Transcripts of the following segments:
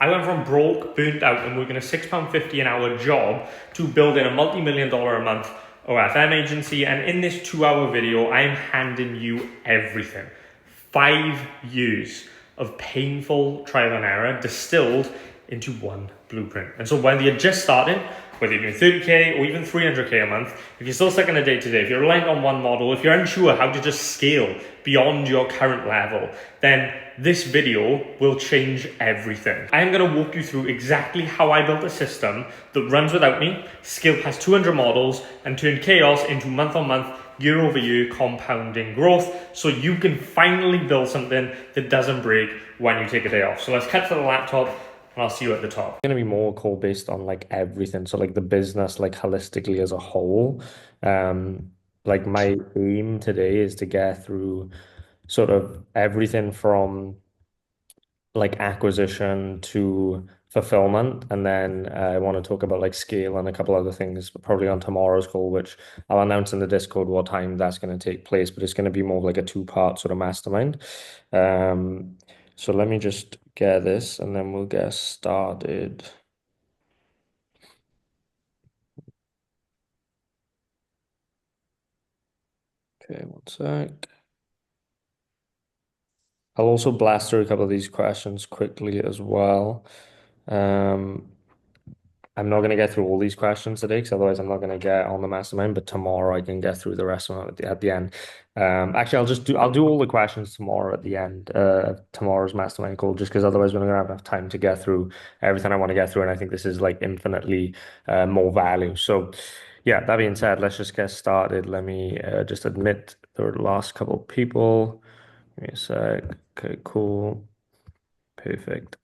I went from broke, burnt out, and working a £6.50 an hour job to building a multi-million-dollar a month OFM agency. And in this 2-hour video, I'm handing you everything. 5 years of painful trial and error distilled into one blueprint. And so whether you're just starting, whether you're doing 30K or even 300K a month, if you're still stuck in a day-to-day, if you're reliant on one model, if you're unsure how to just scale beyond your current level, then this video will change everything. I am going to walk you through exactly how I built a system that runs without me, scaled past 200 models, and turned chaos into month-on-month, year-over-year compounding growth, so you can finally build something that doesn't break when you take a day off. So let's cut to the laptop, and I'll see you at the top. It's going to be more call based on like everything. So like the business, like holistically as a whole. Like my aim today is to get through sort of everything from like acquisition to fulfillment. And then I want to talk about like scale and a couple other things probably on tomorrow's call, which I'll announce in the Discord what time that's going to take place, but it's going to be more of like a two-part sort of mastermind. So let me just get this and then we'll get started. Okay, one sec. I'll also blast through a couple of these questions quickly as well. I'm not going to get through all these questions today because otherwise I'm not going to get on the mastermind, but tomorrow I can get through the rest of them at the end. Actually, I'll do all the questions tomorrow at the end of tomorrow's mastermind call, just because otherwise we're not going to have enough time to get through everything I want to get through. And I think this is like infinitely more value. So yeah, that being said, let's just get started. Let me just admit the last couple of people. Give me a sec. Okay, cool. Perfect.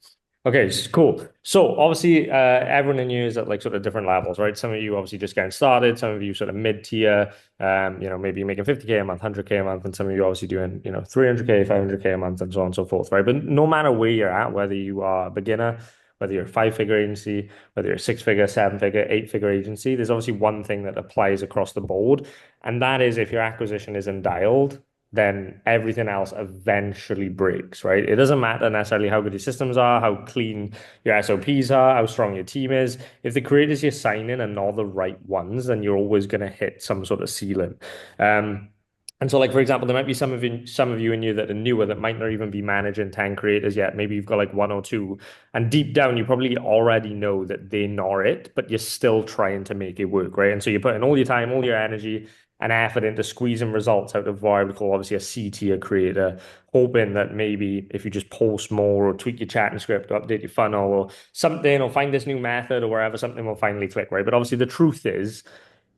Okay, cool. So obviously, everyone in you is at like sort of different levels, right? Some of you obviously just getting started, some of you sort of mid-tier, maybe making 50K a month, 100K a month, and some of you obviously doing, 300K, 500K a month, and so on and so forth, right? But no matter where you're at, whether you are a beginner, whether you're a five-figure agency, whether you're a six-figure, seven-figure, eight-figure agency, there's obviously one thing that applies across the board, and that is if your acquisition isn't dialed, then everything else eventually breaks, right? It doesn't matter necessarily how good your systems are, how clean your SOPs are, how strong your team is. If the creators you're signing are not the right ones, then you're always going to hit some sort of ceiling. And so, like for example, there might be some of you in you that are newer that might not even be managing 10 creators yet. Maybe you've got like one or two, and deep down, you probably already know that they're not it, but you're still trying to make it work, right? And so you're putting all your time, all your energy, and effort into squeezing results out of what I would call obviously a C-tier creator, hoping that maybe if you just post more or tweak your chatting script or update your funnel or something or find this new method or wherever, something will finally click, right? But obviously the truth is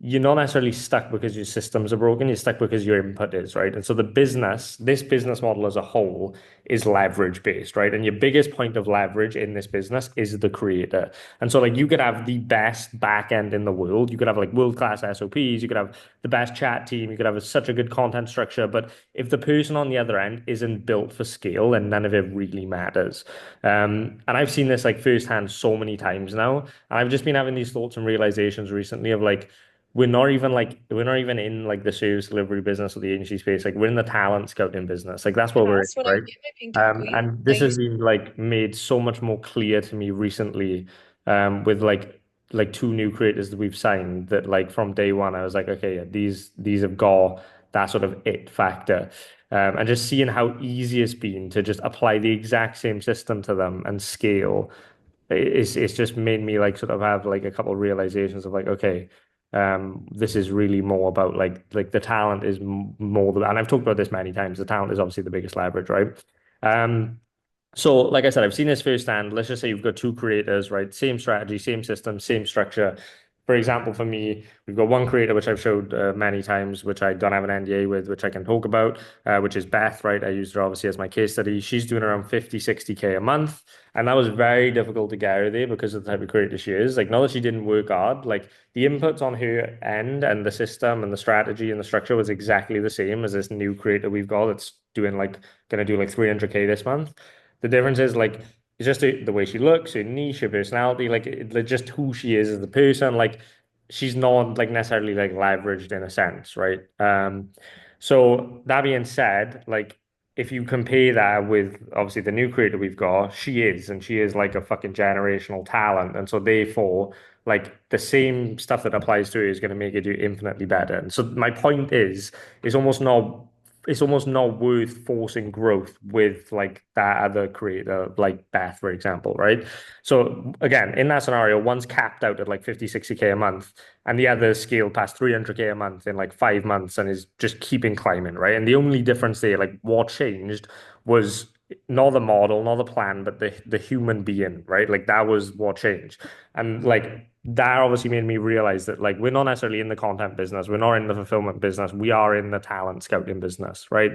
you're not necessarily stuck because your systems are broken. You're stuck because your input is, right? And so this business model as a whole is leverage based, right? And your biggest point of leverage in this business is the creator. And so like you could have the best back end in the world. You could have like world-class SOPs. You could have the best chat team. You could have such a good content structure. But if the person on the other end isn't built for scale, then none of it really matters. And I've seen this like firsthand so many times now. And I've just been having these thoughts and realizations recently of like, we're not even in like the service delivery business or the agency space. Like we're in the talent scouting business. Like that's what we're in, That's when I right? get my pink takeaway. And this has Nice. been like made so much more clear to me recently, with like two new creators that we've signed that like from day one, I was like, okay, yeah, these have got that sort of it factor. And just seeing how easy it's been to just apply the exact same system to them and scale, it's just made me like sort of have like a couple of realizations of like, okay, this is really more about like the talent is more than, and I've talked about this many times. The talent is obviously the biggest leverage, right? So, like I said, I've seen this firsthand. Let's just say you've got two creators, right? Same strategy, same system, same structure. For example, for me, we've got one creator which I've showed many times, which I don't have an NDA with, which I can talk about, which is Beth, right? I used her obviously as my case study. She's doing around 50, 60K a month. And that was very difficult to get her there because of the type of creator she is. Like, not that she didn't work hard, like the inputs on her end and the system and the strategy and the structure was exactly the same as this new creator we've got that's doing like, going to do like 300K this month. The difference is like it's just the way she looks, her niche, her personality, like just who she is as the person. Like she's not like necessarily like leveraged in a sense, right? So that being said, like if you compare that with obviously the new creator we've got, she is like a fucking generational talent. And so therefore, like the same stuff that applies to her is going to make it do infinitely better. And so my point is, it's almost not it's almost not worth forcing growth with like that other creator, like Beth, for example, right? So again, in that scenario, one's capped out at like 50, 60K a month, and the other scaled past 300K a month in like 5 months and is just keeping climbing, right? And the only difference there, like what changed was not the model, not the plan, but the human being, right? Like that was what changed. And like that obviously made me realize that like we're not necessarily in the content business, we're not in the fulfillment business, we are in the talent scouting business, right?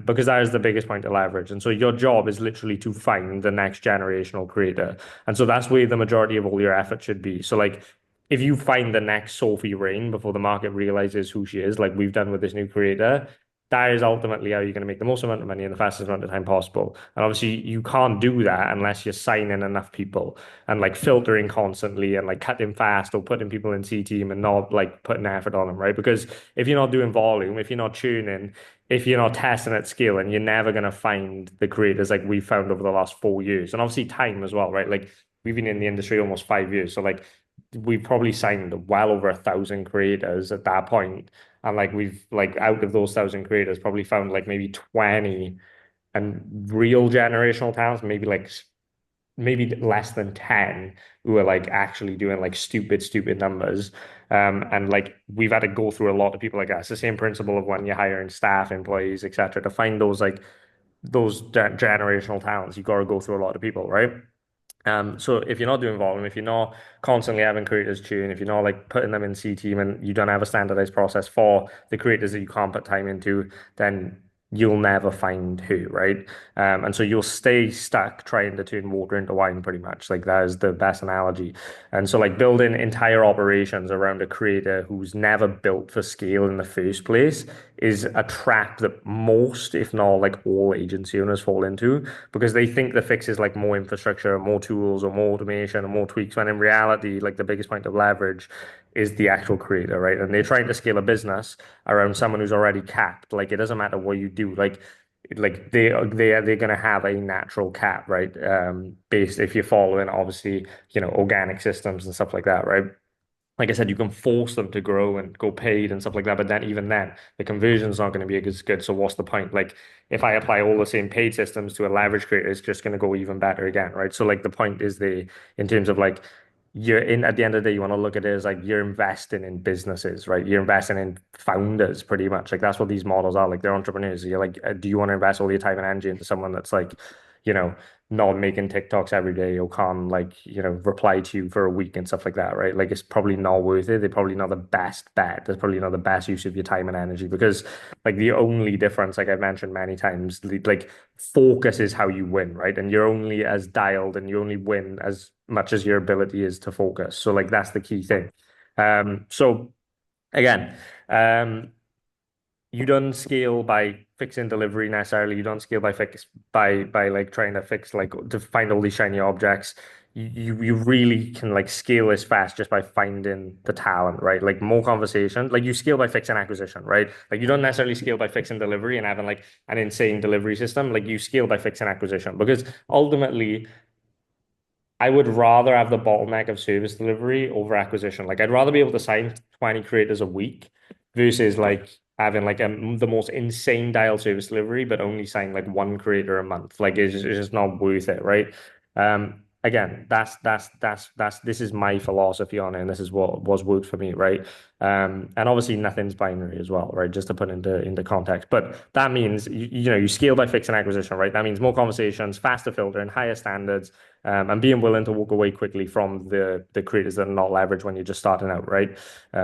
Because that is the biggest point of leverage. And so your job is literally to find the next generational creator. And so that's where the majority of all your effort should be. So like if you find the next Sophie Rain before the market realizes who she is, like we've done with this new creator, that is ultimately how you're going to make the most amount of money in the fastest amount of time possible. And obviously, you can't do that unless you're signing enough people and like filtering constantly and like cutting fast or putting people in C team and not like putting effort on them, right? Because if you're not doing volume, if you're not tuning, if you're not testing at scale, and you're never going to find the creators like we found over the last 4 years. And obviously, time as well, right? Like we've been in the industry almost 5 years. So like we've probably signed well over 1,000 creators at that point. And like we've like out of those 1,000 creators, probably found like maybe 20 and real generational talents, maybe less than 10 who are like actually doing like stupid numbers. And like we've had to go through a lot of people like that. It's the same principle of when you're hiring staff, employees, etc. To find those like those generational talents, you've got to go through a lot of people, right? So if you're not doing volume, if you're not constantly having creators tune, if you're not like putting them in C team and you don't have a standardized process for the creators that you can't put time into, then you'll never find who, right? And so you'll stay stuck trying to turn water into wine pretty much. Like that is the best analogy. And so like building entire operations around a creator who's never built for scale in the first place is a trap that most, if not like all agency owners fall into because they think the fix is like more infrastructure, more tools, or more automation, or more tweaks. When in reality, like the biggest point of leverage is the actual creator, right? And they're trying to scale a business around someone who's already capped. Like it doesn't matter what you do, like they're gonna have a natural cap, right? Based if you're following obviously, organic systems and stuff like that, right? Like I said, you can force them to grow and go paid and stuff like that. But then even then, the conversion's not going to be as good. So what's the point? Like if I apply all the same paid systems to a leverage creator, it's just going to go even better again, right? So like the point is in terms of like you're in at the end of the day, you want to look at it as like you're investing in businesses, right? You're investing in founders pretty much. Like that's what these models are. Like they're entrepreneurs. You're like, do you want to invest all your time and energy into someone that's like, you know, not making TikToks every day or can't like, reply to you for a week and stuff like that, right? Like it's probably not worth it. They're probably not the best bet. That's probably not the best use of your time and energy because like the only difference, like I've mentioned many times, like focus is how you win, right? And you're only as dialed and you only win as much as your ability is to focus. So like that's the key thing. So again, you don't scale by fixing delivery necessarily. You don't scale by like trying to fix like to find all these shiny objects. You really can like scale this fast just by finding the talent, right? Like more conversation. Like you scale by fixing acquisition, right? Like you don't necessarily scale by fixing delivery and having like an insane delivery system. Like you scale by fixing acquisition because ultimately I would rather have the bottleneck of service delivery over acquisition. Like I'd rather be able to sign 20 creators a week versus like having like the most insane dial service delivery, but only sign like one creator a month. Like it's just not worth it, right? Again, that's this is my philosophy on it, and this is what was worked for me, right? And obviously nothing's binary as well, right? Just to put into context. But that means you scale by fixing acquisition, right? That means more conversations, faster filtering, higher standards, and being willing to walk away quickly from the creators that are not leveraged when you're just starting out, right?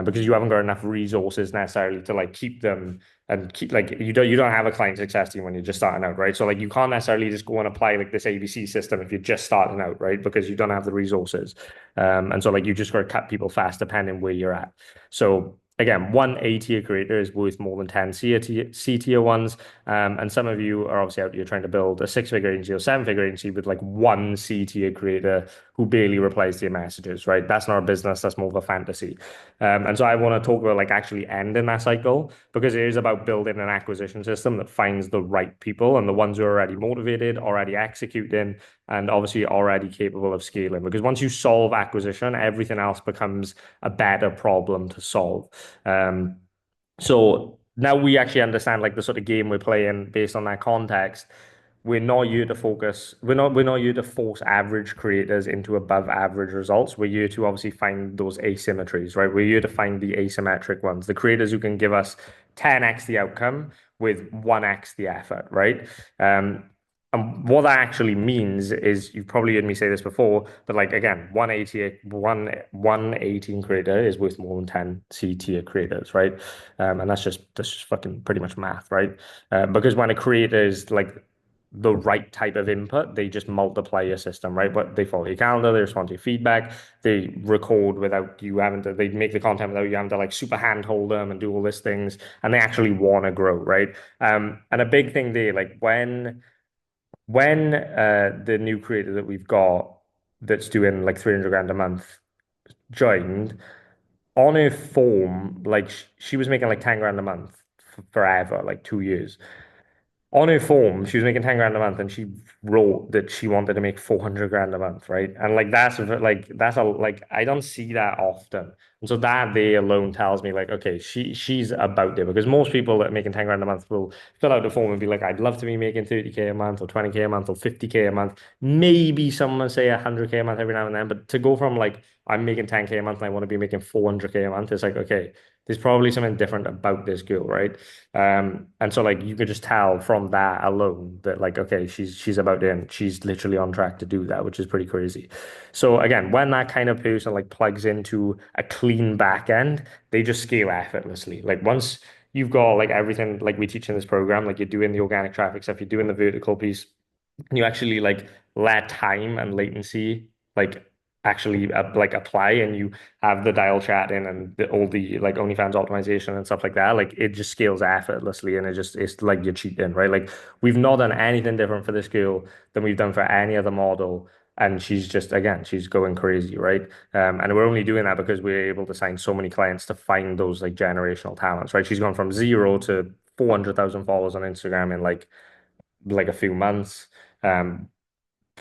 Because you haven't got enough resources necessarily to like keep them and keep like you don't have a client success team when you're just starting out, right? So like you can't necessarily just go and apply like this ABC system if you're just starting out, right? Because you don't have the resources. And so like you just got to cut people fast depending where you're at. So again, one A tier creator is worth more than 10 C tier ones. And some of you are obviously out here trying to build a six-figure agency or seven-figure agency with like one C tier creator who barely replies to your messages, right? That's not a business, that's more of a fantasy. And so I want to talk about like actually ending that cycle because it is about building an acquisition system that finds the right people and the ones who are already motivated, already executing, and obviously already capable of scaling. Because once you solve acquisition, everything else becomes a better problem to solve. Um, so now we actually understand like the sort of game we're playing based on that context. We're not here to focus, we're not here to force average creators into above average results. We're here to obviously find those asymmetries, right? We're here to find the asymmetric ones, the creators who can give us 10x the outcome with 1x the effort, right? And what that actually means is you've probably heard me say this before, but like again, 118 creator is worth more than 10 C tier creators, right? And that's just fucking pretty much math, right? Because when a creator is like the right type of input, they just multiply your system, right? But they follow your calendar, they respond to your feedback, they record without you having to, they make the content without you having to like super handhold them and do all these things, and they actually want to grow, right? And a big thing there, like when the new creator that we've got that's doing like 300 grand a month joined, on her form, like she was making like 10 grand a month forever, like 2 years. On her form, she was making 10 grand a month and she wrote that she wanted to make 400 grand a month, right? And like that's a like I don't see that often. And so that day alone tells me like, okay, she's about it because most people that are making 10 grand a month will fill out the form and be like, I'd love to be making 30K a month or 20K a month or 50K a month. Maybe someone say 100K a month every now and then, but to go from like I'm making 10K a month and I want to be making 400K a month, it's like, okay, there's probably something different about this girl, right? And so like you could just tell from that alone that like okay, she's about in, she's literally on track to do that, which is pretty crazy. So again, when that kind of person like plugs into a clean back end, they just scale effortlessly. Like once you've got like everything like we teach in this program, like you're doing the organic traffic stuff, you're doing the vertical piece, and you actually like let time and latency like actually like apply and you have the dial chat in and all the like OnlyFans optimization and stuff like that, like it just scales effortlessly and it's like you're cheating, right? Like we've not done anything different for this girl than we've done for any other model. And she's just, again, she's going crazy, right? And we're only doing that because we're able to sign so many clients to find those like generational talents, right? She's gone from zero to 400,000 followers on Instagram in like a few months. Um,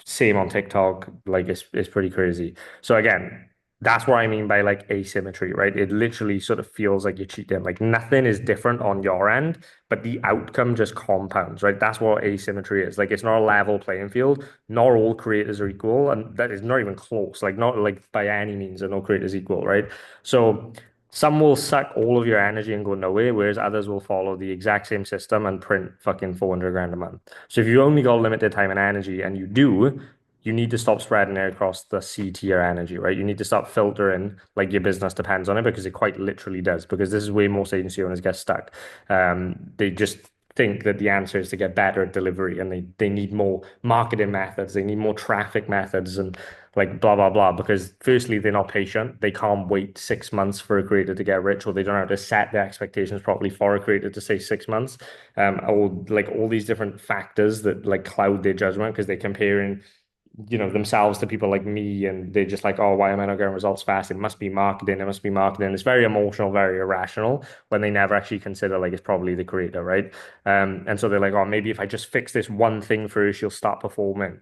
Same on TikTok. Like it's pretty crazy. So again, that's what I mean by like asymmetry, right? It literally sort of feels like you're cheating. Like nothing is different on your end, but the outcome just compounds, right? That's what asymmetry is. Like it's not a level playing field. Not all creators are equal, and that is not even close. Like not like by any means are no creators equal, right? So some will suck all of your energy and go nowhere, whereas others will follow the exact same system and print fucking 400 grand a month. So if you only got limited time and energy, and you do, you need to stop spreading it across the C tier energy, right? You need to start filtering like your business depends on it because it quite literally does. Because this is where most agency owners get stuck. They just think that the answer is to get better at delivery and they need more marketing methods, they need more traffic methods and like blah blah blah. Because firstly, they're not patient. They can't wait 6 months for a creator to get rich, or they don't know how to set their expectations properly for a creator to say 6 months. Or like all these different factors that like cloud their judgment because they're comparing themselves to people like me and they're just like, oh, why am I not getting results fast? It must be marketing, it must be marketing. It's very emotional, very irrational when they never actually consider like it's probably the creator, right? And so they're like, oh, maybe if I just fix this one thing for her, she'll start performing.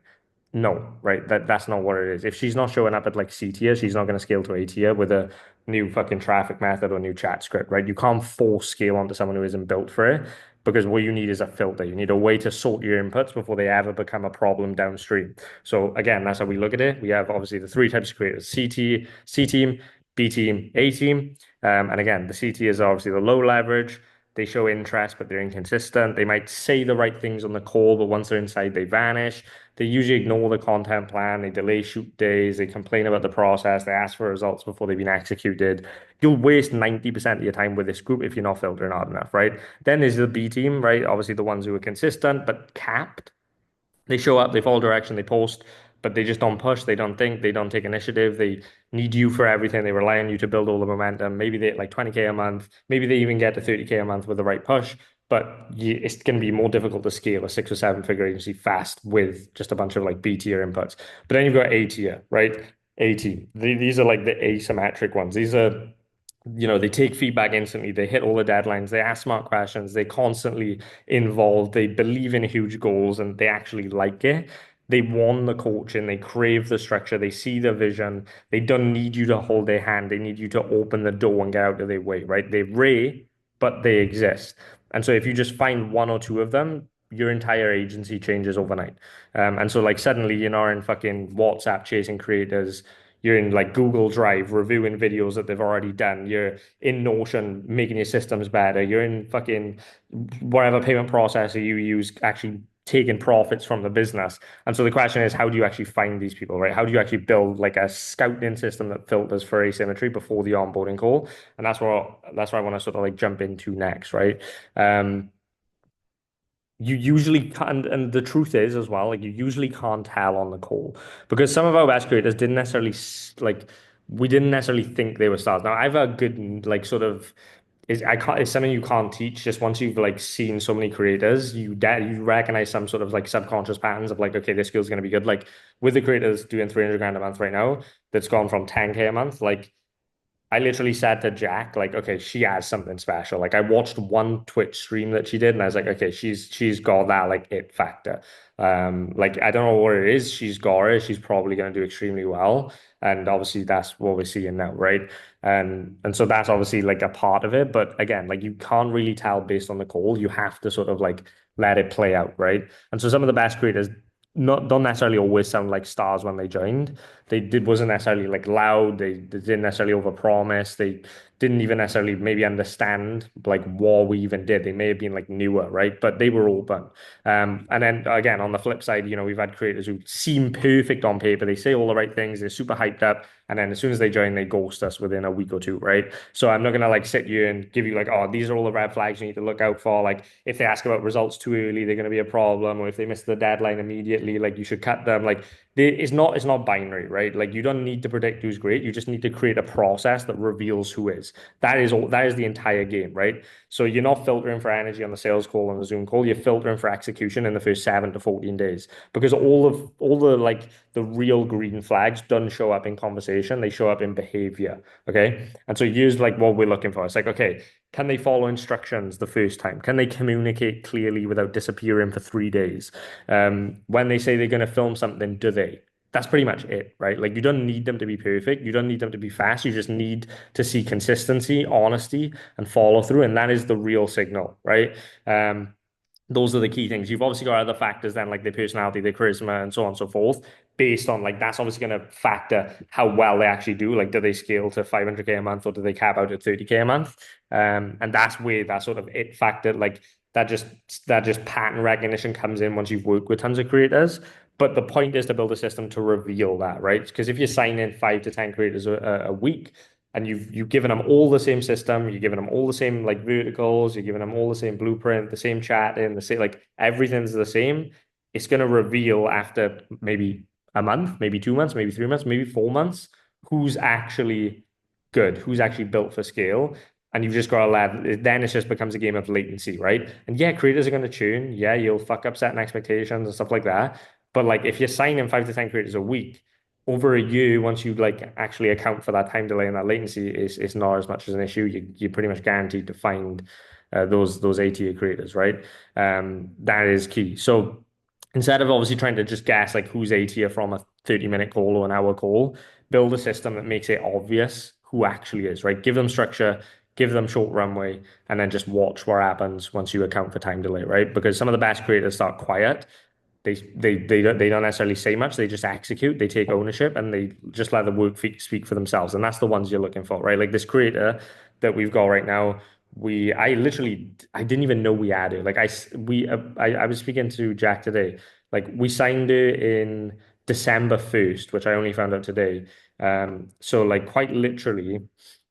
No, right? That's not what it is. If she's not showing up at like C tier, she's not going to scale to A tier with a new fucking traffic method or new chat script, right? You can't force scale onto someone who isn't built for it because what you need is a filter. You need a way to sort your inputs before they ever become a problem downstream. So again, that's how we look at it. We have obviously the three types of creators: C team, B team, A team. And again, the C tier is obviously the low leverage. They show interest, but they're inconsistent. They might say the right things on the call, but once they're inside, they vanish. They usually ignore the content plan. They delay shoot days. They complain about the process. They ask for results before they've been executed. You'll waste 90% of your time with this group if you're not filtering hard enough, right? Then there's the B team, right? Obviously, the ones who are consistent but capped. They show up, they follow direction, they post, but they just don't push, they don't think, they don't take initiative. They need you for everything. They rely on you to build all the momentum. Maybe they like 20K a month, maybe they even get to 30K a month with the right push, but it's going to be more difficult to scale a 6 or 7 figure agency fast with just a bunch of like B tier inputs. But then you've got A tier, right? A team. These are like the asymmetric ones. These are, they take feedback instantly. They hit all the deadlines. They ask smart questions. They constantly involved. They believe in huge goals and they actually like it. They want the coaching. They crave the structure. They see the vision. They don't need you to hold their hand. They need you to open the door and get out of their way, right? They're rare, but they exist. And so if you just find one or two of them, your entire agency changes overnight. And so like suddenly you're not in fucking WhatsApp chasing creators. You're in like Google Drive reviewing videos that they've already done. You're in Notion making your systems better. You're in fucking whatever payment processor you use actually taking profits from the business. And so the question is, how do you actually find these people, right? How do you actually build like a scouting system that filters for asymmetry before the onboarding call? And that's what I want to sort of like jump into next, right? Um, you usually can't, and the truth is as well, like you usually can't tell on the call because some of our best creators didn't necessarily like we didn't necessarily think they were stars. Now I've a good like sort of is I can't it's something you can't teach. Just once you've like seen so many creators, you recognize some sort of like subconscious patterns of like, okay, this skill's gonna be good. Like with the creators doing 300 grand a month right now, that's gone from 10K a month, like I literally said to Jack, like, okay, she has something special. Like I watched one Twitch stream that she did, and I was like, okay, she's got that like it factor. Like I don't know what it is. She's got it. She's probably gonna do extremely well. And obviously that's what we're seeing now, right? And so that's obviously like a part of it. But again, like you can't really tell based on the call. You have to sort of like let it play out, right? And so some of the best creators not don't necessarily always sound like stars when they joined. They did wasn't necessarily like loud. They didn't necessarily overpromise. They didn't even necessarily maybe understand like what we even did. They may have been like newer, right? But they were open. And then again, on the flip side, we've had creators who seem perfect on paper. They say all the right things. They're super hyped up. And then as soon as they join, they ghost us within a week or two, right? So I'm not gonna like sit you and give you like, oh, these are all the red flags you need to look out for. Like if they ask about results too early, they're gonna be a problem. Or if they miss the deadline immediately, like you should cut them. Like it's not binary, right? Like you don't need to predict who's great. You just need to create a process that reveals who is. That is all. That is the entire game, right? So you're not filtering for energy on the sales call and the Zoom call. You're filtering for execution in the first 7 to 14 days because all the like the real green flags don't show up in conversation. They show up in behavior. Okay, and so here's like what we're looking for. It's like okay. Can they follow instructions the first time? Can they communicate clearly without disappearing for 3 days? When they say they're going to film something, do they? That's pretty much it, right? Like you don't need them to be perfect. You don't need them to be fast. You just need to see consistency, honesty, and follow through. And that is the real signal, right? Those are the key things. You've obviously got other factors then, like their personality, their charisma, and so on and so forth, based on like that's obviously going to factor how well they actually do. Like, do they scale to 500K a month or do they cap out at 30K a month? And that's where that sort of it factor, like that just that just pattern recognition comes in once you've worked with tons of creators. But the point is to build a system to reveal that, right? Because if you sign in 5 to 10 creators a week, and you've given them all the same system, you're giving them all the same like verticals, you're giving them all the same blueprint, the same chat in the same like everything's the same. It's going to reveal after maybe a month, maybe 2 months, maybe 3 months, maybe 4 months, who's actually good, who's actually built for scale. And you've just got to let then it just becomes a game of latency, right? And yeah, creators are going to tune. Yeah, you'll fuck up setting expectations and stuff like that. But like if you're signing 5 to 10 creators a week, over a year, once you like actually account for that time delay and that latency, is not as much as an issue. You're pretty much guaranteed to find those ATA creators, right? That is key. So instead of obviously trying to just guess like who's ATA from a 30-minute call or an hour call, build a system that makes it obvious who actually is, right? Give them structure, give them short runway, and then just watch what happens once you account for time delay, right? Because some of the best creators start quiet, they don't necessarily say much. They just execute. They take ownership and they just let the work speak for themselves. And that's the ones you're looking for, right? Like this creator that we've got right now. I didn't even know we had it. Like I was speaking to Jack today. Like we signed it in December 1st, which I only found out today. So like quite literally,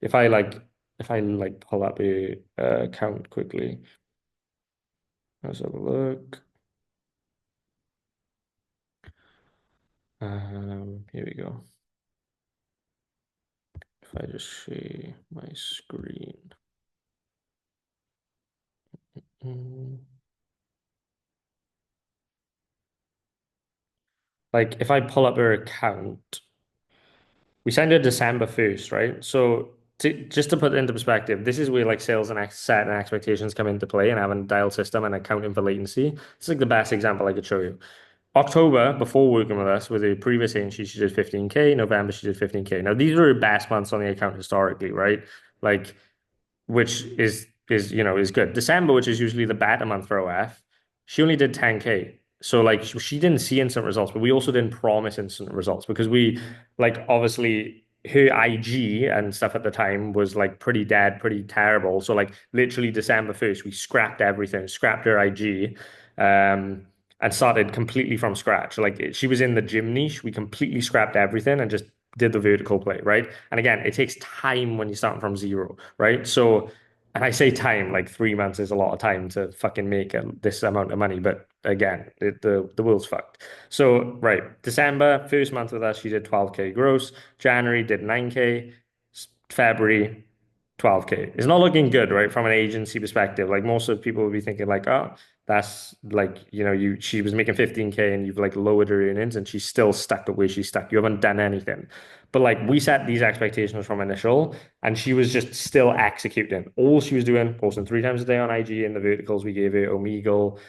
if I like pull up a account quickly, let's have a look. Here we go. If I just share my screen. Mm. Like if I pull up her account, we signed her December 1st, right? So just to put it into perspective, this is where like sales and set and expectations come into play and having a dial system and accounting for latency. It's like the best example I could show you. October, before working with us, with a previous agency, she did 15K. November, she did 15K. Now, these are her best months on the account historically, right? Like which is good. December, which is usually the better month for OF, she only did 10K. So like she didn't see instant results, but we also didn't promise instant results because we like obviously her IG and stuff at the time was like pretty dead, pretty terrible. So like literally December 1st, we scrapped everything, scrapped her IG, and started completely from scratch. Like she was in the gym niche, we completely scrapped everything and just did the vertical play, right? And again, it takes time when you're starting from zero, right? So, and I say time, like 3 months is a lot of time to fucking make this amount of money. But again, the world's fucked. So, right, December, first month with us, she did 12K gross. January did 9K. February, 12K. It's not looking good, right? From an agency perspective. Like most of the people would be thinking like, oh, that's like, she was making 15K and you've like lowered her earnings and she's still stuck at where she's stuck. You haven't done anything. But like we set these expectations from initial and she was just still executing. All she was doing, posting 3 times a day on IG in the verticals we gave her, Omegle,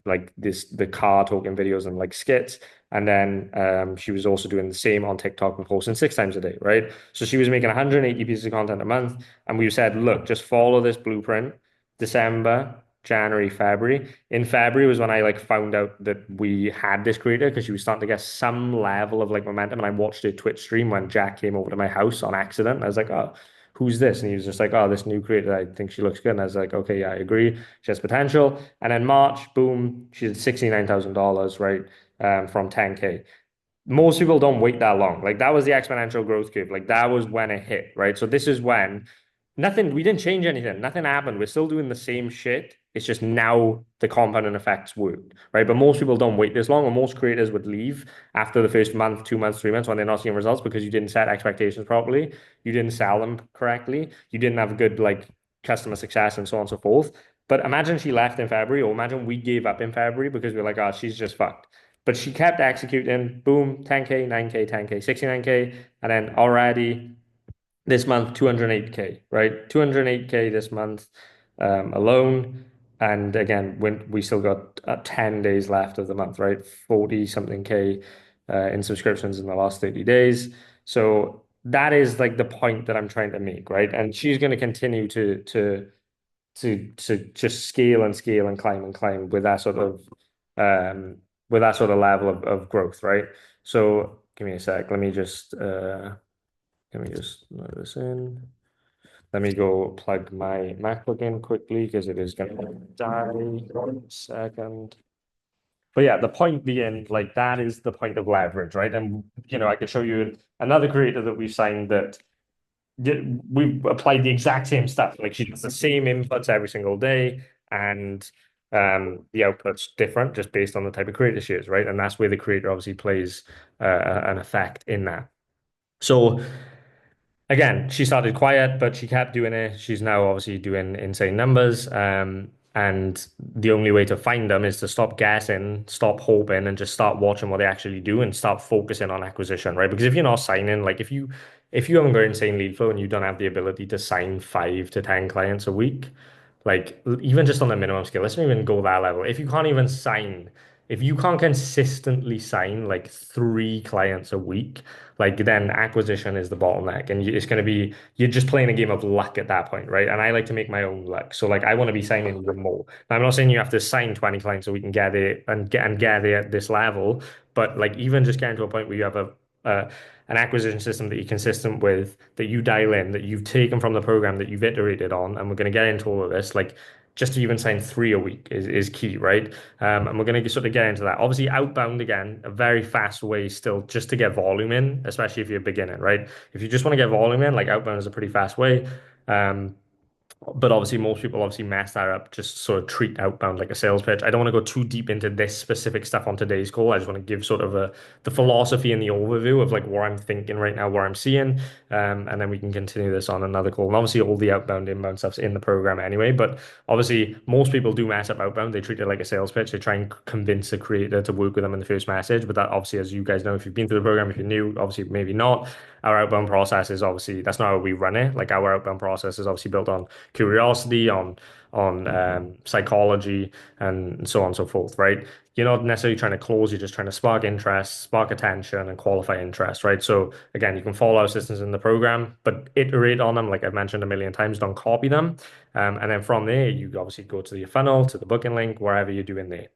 like the car talking videos and like skits. And then she was also doing the same on TikTok and posting 6 times a day, right? So she was making 180 pieces of content a month. And we said, look, just follow this blueprint. December, January, February. In February was when I like found out that we had this creator because she was starting to get some level of like momentum. And I watched her Twitch stream when Jack came over to my house on accident. And I was like, oh, who's this? And he was just like, oh, this new creator. I think she looks good. And I was like, okay, yeah, I agree. She has potential. And then March, boom, she did $69,000, right? From 10K. Most people don't wait that long. Like that was the exponential growth curve. Like that was when it hit, right? So this is when nothing, we didn't change anything. Nothing happened. We're still doing the same shit. It's just now the compounding effects worked, right? But most people don't wait this long, or most creators would leave after the first month, 2 months, 3 months when they're not seeing results because you didn't set expectations properly, you didn't sell them correctly, you didn't have good like customer success and so on and so forth. But imagine she left in February, or imagine we gave up in February because we are like, oh, she's just fucked. But she kept executing, boom, 10K, 9K, 10K, 69K, and then already this month 208K, right? 208K this month alone. And again, when we still got 10 days left of the month, right? 40 something K in subscriptions in the last 30 days. So that is like the point that I'm trying to make, right? And she's going to continue to just scale and scale and climb um with that sort of level of growth, right? So give me a sec. Let me just load this in. Let me go plug my MacBook in quickly because it is going to die. 1 second. But yeah, the point being, like, that is the point of leverage, right? And, I could show you another creator that we've signed that we applied the exact same stuff. Like, she does the same inputs every single day, and the output's different just based on the type of creator she is, right? And that's where the creator obviously plays an effect in that. So, again, she started quiet, but she kept doing it. She's now obviously doing insane numbers. And the only way to find them is to stop guessing, stop hoping, and just start watching what they actually do and start focusing on acquisition, right? Because if you're not signing, like if you haven't got insane lead flow and you don't have the ability to sign 5 to 10 clients a week, like even just on the minimum scale, let's not even go that level. If you can't consistently sign like 3 clients a week, like then acquisition is the bottleneck, and it's going to be you're just playing a game of luck at that point, right? And I like to make my own luck, so like I want to be signing even more. Now, I'm not saying you have to sign 20 clients so we can get it and get it at this level, but like even just getting to a point where you have uh, an acquisition system that you're consistent with, that you dial in, that you've taken from the program that you've iterated on, and we're going to get into all of this, like just to even sign 3 a week is key, right? And we're going to sort of get into that. Obviously, outbound again, a very fast way still just to get volume in, especially if you're beginning, right? If you just want to get volume in, like outbound is a pretty fast way. Um, But obviously, most people obviously mess that up, just sort of treat outbound like a sales pitch. I don't want to go too deep into this specific stuff on today's call. I just want to give sort of the philosophy and the overview of like what I'm thinking right now, what I'm seeing, and then we can continue this on another call. And obviously, all the outbound, inbound stuff's in the program anyway. But obviously, most people do mess up outbound. They treat it like a sales pitch. They try and convince the creator to work with them in the first message. But that obviously, as you guys know, if you've been through the program, if you're new, obviously maybe not. Our outbound process is obviously that's not how we run it. Like our outbound process is obviously built on curiosity, on psychology, and so on and so forth, right? You're not necessarily trying to close, you're just trying to spark interest, spark attention, and qualify interest, right? So again, you can follow our systems in the program, but iterate on them, like I've mentioned a million times, don't copy them. And then from there, you obviously go to your funnel, to the booking link, wherever you're doing there.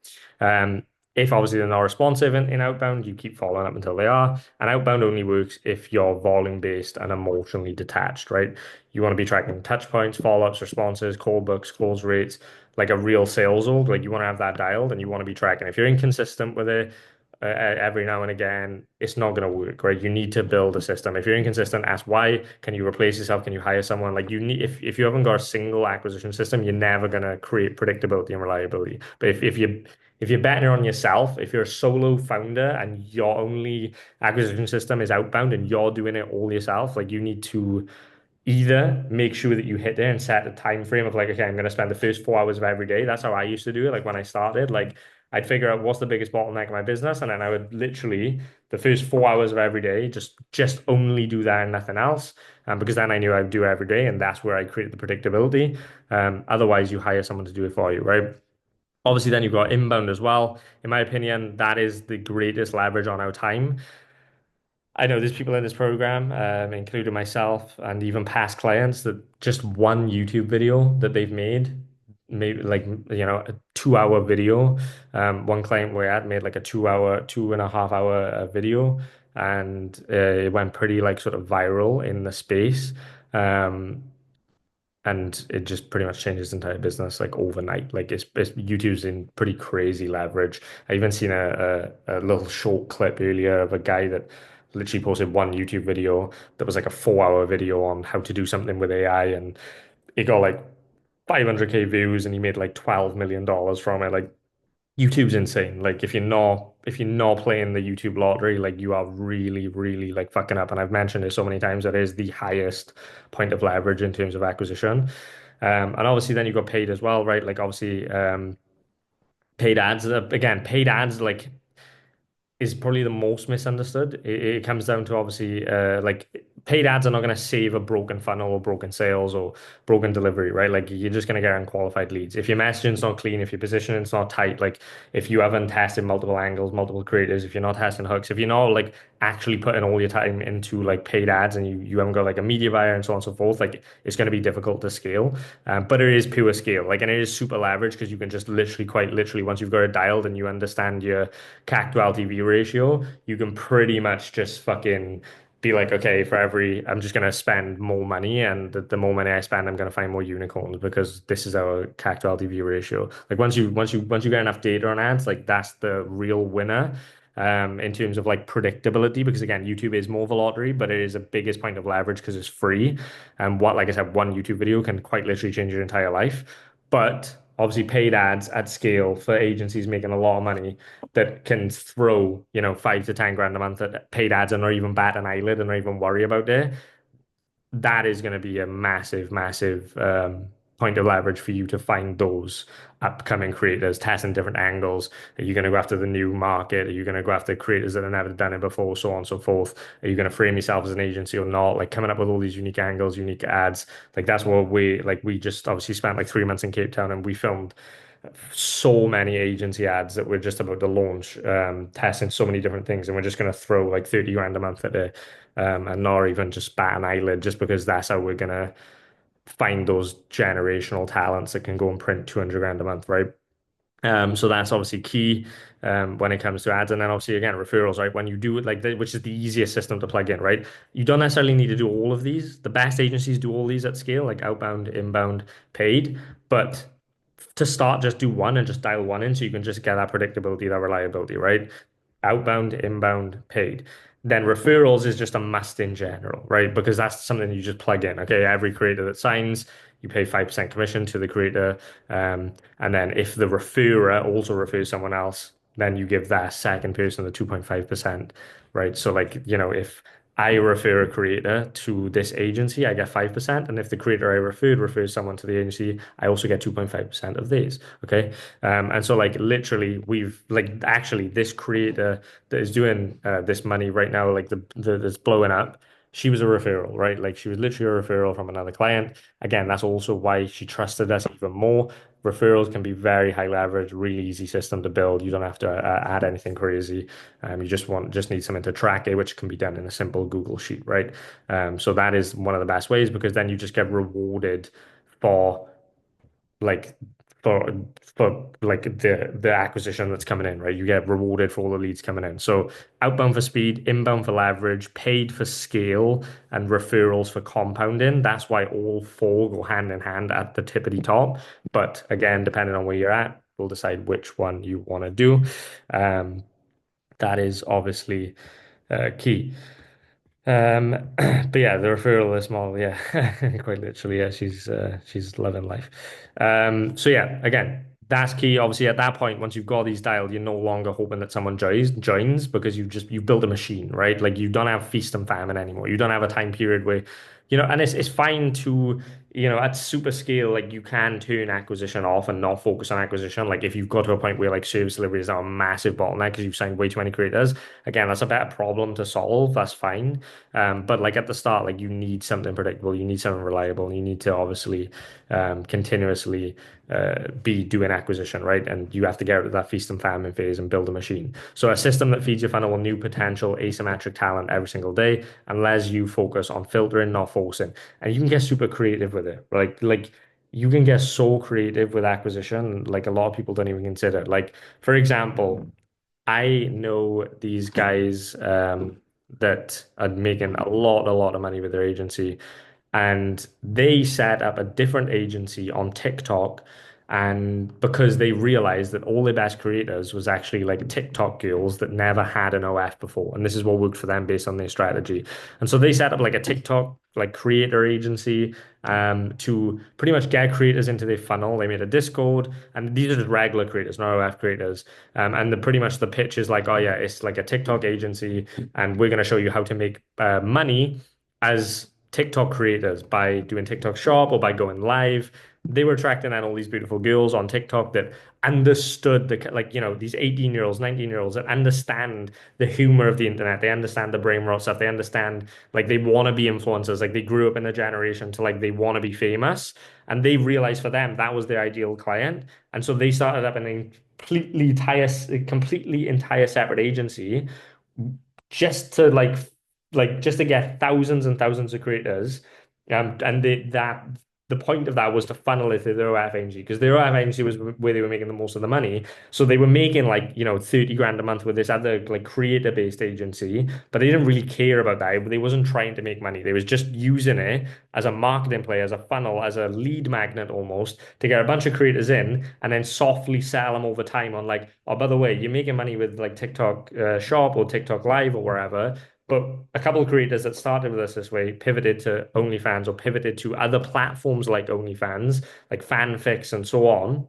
Um, if obviously they're not responsive in outbound, you keep following up until they are. And outbound only works if you're volume based and emotionally detached, right? You want to be tracking touch points, follow-ups, responses, call books, close rates, like a real sales org. Like you want to have that dialed and you want to be tracking. If you're inconsistent with it every now and again, it's not going to work, right? You need to build a system. If you're inconsistent, ask why. Can you replace yourself? Can you hire someone? Like you need, if you haven't got a single acquisition system, you're never going to create predictability and reliability. But if you're betting on yourself, if you're a solo founder and your only acquisition system is outbound and you're doing it all yourself, like you need to either make sure that you hit there and set a time frame of like, okay, I'm going to spend the first 4 hours of every day. That's how I used to do it. Like when I started, like I'd figure out what's the biggest bottleneck in my business, and then I would literally the first 4 hours of every day just only do that and nothing else. Because then I knew I'd do it every day, and that's where I created the predictability. Otherwise, you hire someone to do it for you, right? Obviously, then you've got inbound as well. In my opinion, that is the greatest leverage on our time. I know there's people in this program, including myself and even past clients, that just one YouTube video that they've made, maybe like a 2 hour video. One client we had made like a 2 hour, 2.5 hour video, and it went pretty like sort of viral in the space. Um, and it just pretty much changed his entire business like overnight. Like it's YouTube's in pretty crazy leverage. I even seen a little short clip earlier of a guy that literally posted one YouTube video that was like a 4 hour video on how to do something with AI, and it got like 500K views, and he made like $12 million from it. Like YouTube's insane. Like if you're not playing the YouTube lottery, like you are really, really like fucking up. And I've mentioned it so many times that it is the highest point of leverage in terms of acquisition. And obviously then you got paid as well, right? Like obviously paid ads again, paid ads like is probably the most misunderstood. It comes down to obviously like paid ads are not going to save a broken funnel or broken sales or broken delivery, right? Like you're just going to get unqualified leads. If your messaging's not clean, if your positioning's not tight, like if you haven't tested multiple angles, multiple creators, if you're not testing hooks, if you're not like actually putting all your time into like paid ads and you haven't got like a media buyer and so on and so forth, like it's going to be difficult to scale. But it is pure scale, like, and it is super leverage because you can just literally, quite literally, once you've got it dialed and you understand your CAC to LTV ratio, you can pretty much just fucking be like, okay, for every, I'm just going to spend more money, and the more money I spend, I'm going to find more unicorns because this is our CAC to LTV ratio. Like once you get enough data on ads, like that's the real winner. In terms of like predictability, because again, YouTube is more of a lottery, but it is a biggest point of leverage because it's free. And what, like I said, one YouTube video can quite literally change your entire life. But obviously, paid ads at scale for agencies making a lot of money that can throw, 5 to 10 grand a month at paid ads and not even bat an eyelid and not even worry about it, that is going to be a massive, massive point of leverage for you to find those upcoming creators, testing different angles. Are you going to go after the new market? Are you going to go after creators that have never done it before, so on and so forth? Are you going to frame yourself as an agency or not? Like coming up with all these unique angles, unique ads. Like that's what we just obviously spent like 3 months in Cape Town and we filmed so many agency ads that we're just about to launch, testing so many different things, and we're just going to throw like 30 grand a month at it, and not even just bat an eyelid, just because that's how we're going to find those generational talents that can go and print 200 grand a month, right? So that's obviously key when it comes to ads. And then obviously again, referrals, right? When you do it like that, which is the easiest system to plug in, right? You don't necessarily need to do all of these. The best agencies do all these at scale, like outbound, inbound, paid. But to start, just do one and just dial one in so you can just get that predictability, that reliability, right? Outbound, inbound, paid. Then referrals is just a must in general, right? Because that's something you just plug in. Okay, every creator that signs, you pay 5% commission to the creator. And then if the referrer also refers someone else, then you give that second person the 2.5%, right? So like, if I refer a creator to this agency, I get 5%. And if the creator I referred refers someone to the agency, I also get 2.5% of these. Okay. And so like literally we've like actually this creator that is doing this money right now, like that's blowing up. She was a referral, right? Like she was literally a referral from another client. Again, that's also why she trusted us even more. Referrals can be very high leverage, really easy system to build. You don't have to add anything crazy. You just need something to track it, which can be done in a simple Google sheet, right? So that is one of the best ways because then you just get rewarded for like for like the acquisition that's coming in, right? You get rewarded for all the leads coming in. So outbound for speed, inbound for leverage, paid for scale, and referrals for compounding. That's why all four go hand in hand at the tippity top. But again, depending on where you're at, we'll decide which one you want to do. Um, that is obviously key. But yeah, the referral is model, yeah, quite literally, yeah, she's loving life. So yeah, again, that's key. Obviously, at that point, once you've got these dialed, you're no longer hoping that someone joins because you built a machine, right? Like you don't have feast and famine anymore. You don't have a time period where, and it's fine to, at super scale, like you can turn acquisition off and not focus on acquisition. Like if you've got to a point where like service delivery is now a massive bottleneck because you've signed way too many creators, again, that's a better problem to solve. That's fine. But like at the start, like you need something predictable, you need something reliable, you need to obviously continuously be doing acquisition, right? And you have to get out of that feast and famine phase and build a machine. So a system that feeds your funnel with new potential asymmetric talent every single day, unless you focus on filtering, not forcing. And you can get super creative with it. Like you can get so creative with acquisition, like a lot of people don't even consider. Like, for example, I know these guys that are making a lot of money with their agency, and they set up a different agency on TikTok. And because they realized that all their best creators was actually like TikTok girls that never had an OF before. And this is what worked for them based on their strategy. And so they set up like a TikTok like creator agency to pretty much get creators into their funnel. They made a Discord, and these are just regular creators, not OF creators. And pretty much the pitch is like, oh yeah, it's like a TikTok agency, and we're going to show you how to make money as TikTok creators by doing TikTok shop or by going live. They were attracting in all these beautiful girls on TikTok that understood like, these 18-year-olds, 19-year-olds that understand the humor of the internet. They understand the brain rot stuff. They understand like they want to be influencers. Like they grew up in a generation to like they want to be famous. And they realized for them that was their ideal client. And so they started up an completely entire separate agency just to just to get thousands and thousands of creators. And the point of that was to funnel it through their OF agency because their OF agency was where they were making the most of the money. So they were making like, 30 grand a month with this other like creator-based agency, but they didn't really care about that. They wasn't trying to make money. They was just using it as a marketing play, as a funnel, as a lead magnet almost to get a bunch of creators in and then softly sell them over time on like, oh, by the way, you're making money with like TikTok shop or TikTok live or wherever. But a couple of creators that started with us this way pivoted to OnlyFans or pivoted to other platforms like OnlyFans, like fanfics and so on,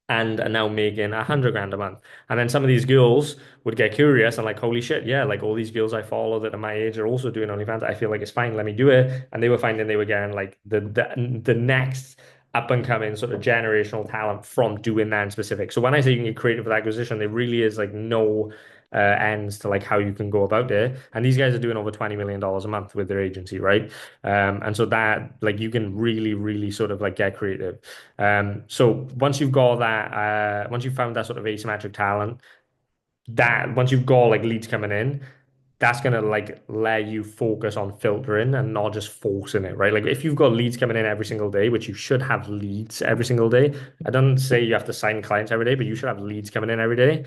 and are now making 100 grand a month. And then some of these girls would get curious and like, holy shit, yeah, like all these girls I follow that are my age are also doing OnlyFans. I feel like it's fine, let me do it. And they were finding they were getting like the next up and coming sort of generational talent from doing that in specific. So when I say you can get creative with acquisition, there really is like no ends to like how you can go about it. And these guys are doing over $20 million a month with their agency, right? And so that like you can really, really sort of like get creative. So once you've got that, once you've found that sort of asymmetric talent, that once you've got like leads coming in, that's gonna like let you focus on filtering and not just forcing it, right? Like if you've got leads coming in every single day, which you should have leads every single day. I don't say you have to sign clients every day, but you should have leads coming in every day.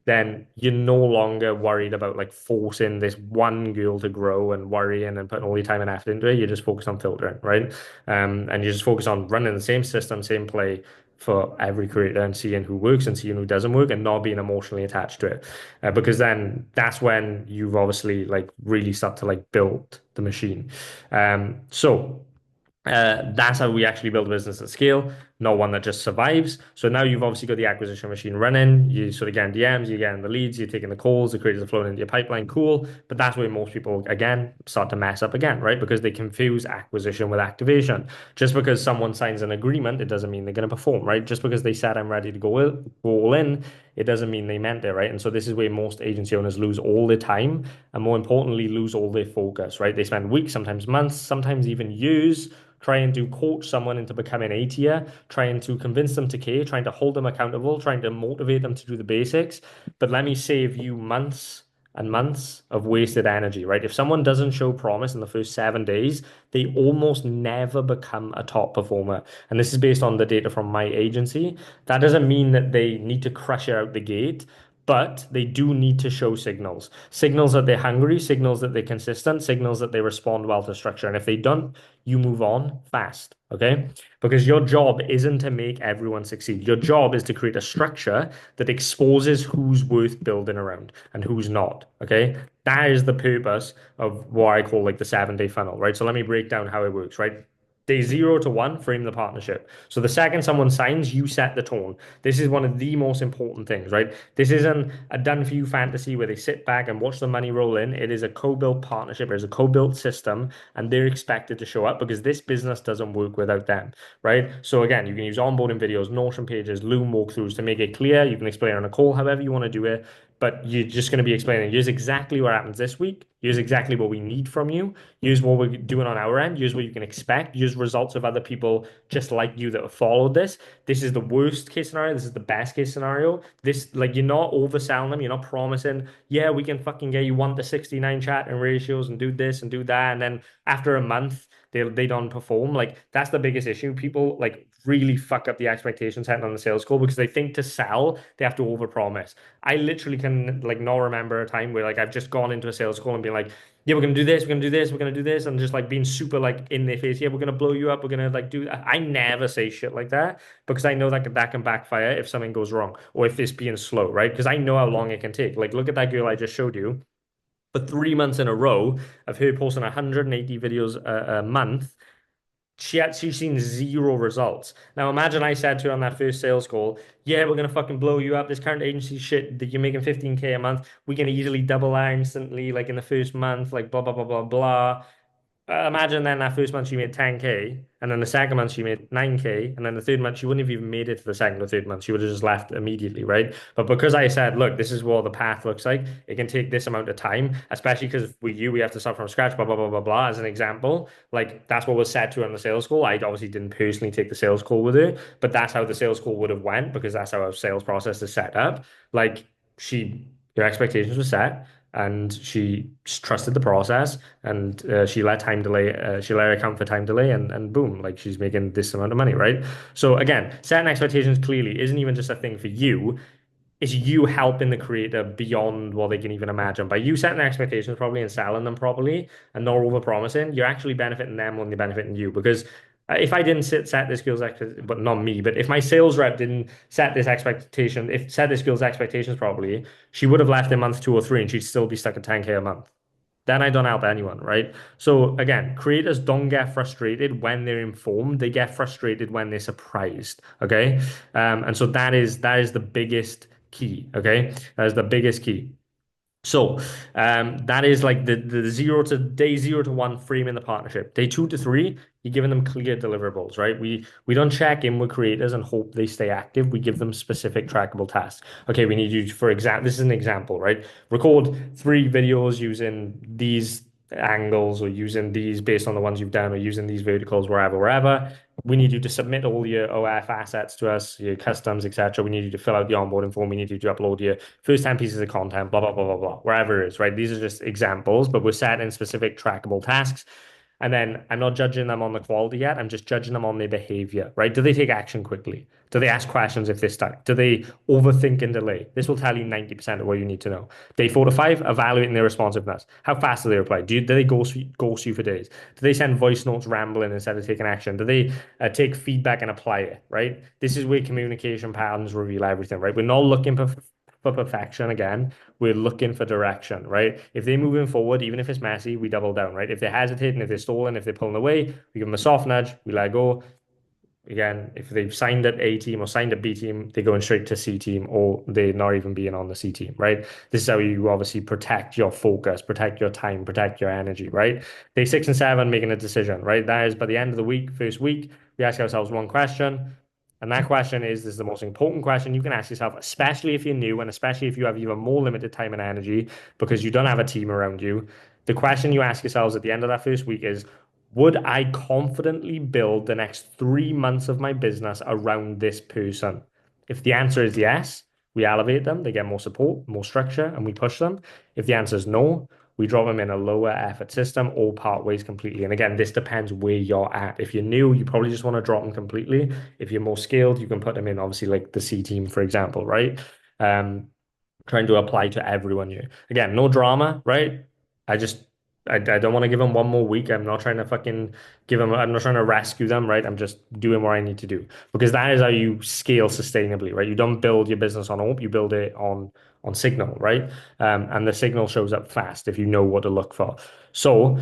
Then you're no longer worried about like forcing this one girl to grow and worrying and putting all your time and effort into it. You're just focused on filtering, right? And you just focus on running the same system, same play for every creator and seeing who works and seeing who doesn't work and not being emotionally attached to it. Because then that's when you've obviously like really start to like build the machine. So That's how we actually build a business at scale, not one that just survives. So now you've obviously got the acquisition machine running. You sort of getting DMs, you're getting the leads, you're taking the calls, the creators are flowing into your pipeline. Cool. But that's where most people, again, start to mess up again, right? Because they confuse acquisition with activation. Just because someone signs an agreement, it doesn't mean they're going to perform, right? Just because they said, I'm ready to go all in, it doesn't mean they meant it, right? And so this is where most agency owners lose all their time and more importantly, lose all their focus, right? They spend weeks, sometimes months, sometimes even years trying to coach someone into becoming A tier, trying to convince them to care, trying to hold them accountable, trying to motivate them to do the basics. But let me save you months and months of wasted energy, right? If someone doesn't show promise in the first 7 days, they almost never become a top performer. And this is based on the data from my agency. That doesn't mean that they need to crush it out the gate. But they do need to show signals. Signals that they're hungry, signals that they're consistent, signals that they respond well to structure. And if they don't, you move on fast, okay? Because your job isn't to make everyone succeed. Your job is to create a structure that exposes who's worth building around and who's not, okay? That is the purpose of what I call like the 7 day funnel, right? So let me break down how it works, right? Day 0 to 1, frame the partnership. So the second someone signs, you set the tone. This is one of the most important things, right? This isn't a done for you fantasy where they sit back and watch the money roll in. It is a co-built partnership. It is a co-built system, and they're expected to show up because this business doesn't work without them, right? So again, you can use onboarding videos, Notion pages, Loom walkthroughs to make it clear. You can explain on a call however you want to do it, but you're just going to be explaining, here's exactly what happens this week. Here's exactly what we need from you. Here's what we're doing on our end. Here's what you can expect. Here's results of other people just like you that have followed this. This is the worst case scenario. This is the best case scenario. This, like, you're not overselling them. You're not promising, yeah, we can fucking get you 1 to 69 chat and ratios and do this and do that. And then after a month, they don't perform. Like, that's the biggest issue. People like really fuck up the expectations setting on the sales call because they think to sell, they have to overpromise. I literally can like not remember a time where like I've just gone into a sales call and been like, yeah, we're gonna do this, we're gonna do this, we're gonna do this, and just like being super like in their face. Yeah, we're gonna blow you up. We're gonna like do. I never say shit like that because I know that can backfire if something goes wrong or if it's being slow, right? Because I know how long it can take. Like, look at that girl I just showed you. For 3 months in a row of her posting 180 videos a month, she's seen zero results. Now imagine I said to her on that first sales call, yeah, we're gonna fucking blow you up. This current agency shit that you're making 15K a month, we can easily double that instantly, like in the first month, like blah blah blah blah blah. Imagine then that first month she made 10K, and then the second month she made 9K, and then the third month she wouldn't have even made it to the second or third month. She would have just left immediately, right? But because I said, look, this is what the path looks like, it can take this amount of time, especially because with you, we have to start from scratch, blah, blah, blah, blah, blah, as an example. Like, that's what was said to her on the sales call. I obviously didn't personally take the sales call with her, but that's how the sales call would have went because that's how our sales process is set up. Like, her expectations were set and she trusted the process and she let time delay she let her account for time delay and boom, like she's making this amount of money, right? So again, setting expectations clearly isn't even just a thing for you. It's you helping the creator beyond what they can even imagine. By you setting their expectations properly and selling them properly and not over promising, you're actually benefiting them when they're benefiting you. Because if I didn't set this skill's but not me, but if my sales rep didn't set this skill's expectations properly, she would have left in month 2 or 3 and she'd still be stuck at 10K a month. Then I don't help anyone, right? So again, creators don't get frustrated when they're informed. They get frustrated when they're surprised. Okay. And so that is the biggest key. Okay. That is the biggest key. So that is like the day 0 to 1 frame in the partnership. Day 2 to 3, you're giving them clear deliverables, right? We don't check in with creators and hope they stay active. We give them specific trackable tasks. Okay, we need you to, for example, this is an example, right? Record 3 videos using these angles or using these based on the ones you've done or using these verticals wherever. We need you to submit all your OF assets to us, your customs, etc. We need you to fill out the onboarding form. We need you to upload your first 10 pieces of content, blah, blah, blah, blah, blah, wherever it is, right? These are just examples, but we're setting specific trackable tasks. And then I'm not judging them on the quality yet. I'm just judging them on their behavior, right? Do they take action quickly? Do they ask questions if they're stuck? Do they overthink and delay? This will tell you 90% of what you need to know. Day 4 to 5, evaluating their responsiveness. How fast do they reply? Do they ghost you for days? Do they send voice notes rambling instead of taking action? Do they take feedback and apply it, right? This is where communication patterns reveal everything, right? We're not looking for for perfection again. We're looking for direction, right? If they're moving forward, even if it's messy, we double down, right? If they're hesitating, if they're stalling, if they're pulling away, we give them a soft nudge, we let go. Again, if they've signed at A team or signed at B team, they're going straight to C team or they're not even being on the C team, right? This is how you obviously protect your focus, protect your time, protect your energy, right? Day 6 and 7, making a decision, right? That is by the end of the week, first week, we ask ourselves one question. And that question is, this is the most important question you can ask yourself, especially if you're new and especially if you have even more limited time and energy because you don't have a team around you. The question you ask yourselves at the end of that first week is, would I confidently build the next 3 months of my business around this person? If the answer is yes, we elevate them, they get more support, more structure, and we push them. If the answer is no, we drop them in a lower effort system or part ways completely. And again, this depends where you're at. If you're new, you probably just want to drop them completely. If you're more skilled, you can put them in, obviously, like the C team, for example, right? Um, Trying to apply to everyone new. Again, no drama, right? I just I don't want to give them one more week. I'm not trying to fucking give them, I'm not trying to rescue them, right? I'm just doing what I need to do because that is how you scale sustainably, right? You don't build your business on hope, you build it on signal, right? And the signal shows up fast if you know what to look for. So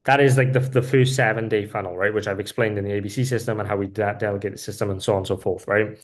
that is like the first 7 day funnel, right? Which I've explained in the ABC system and how we delegate the system and so on and so forth, right?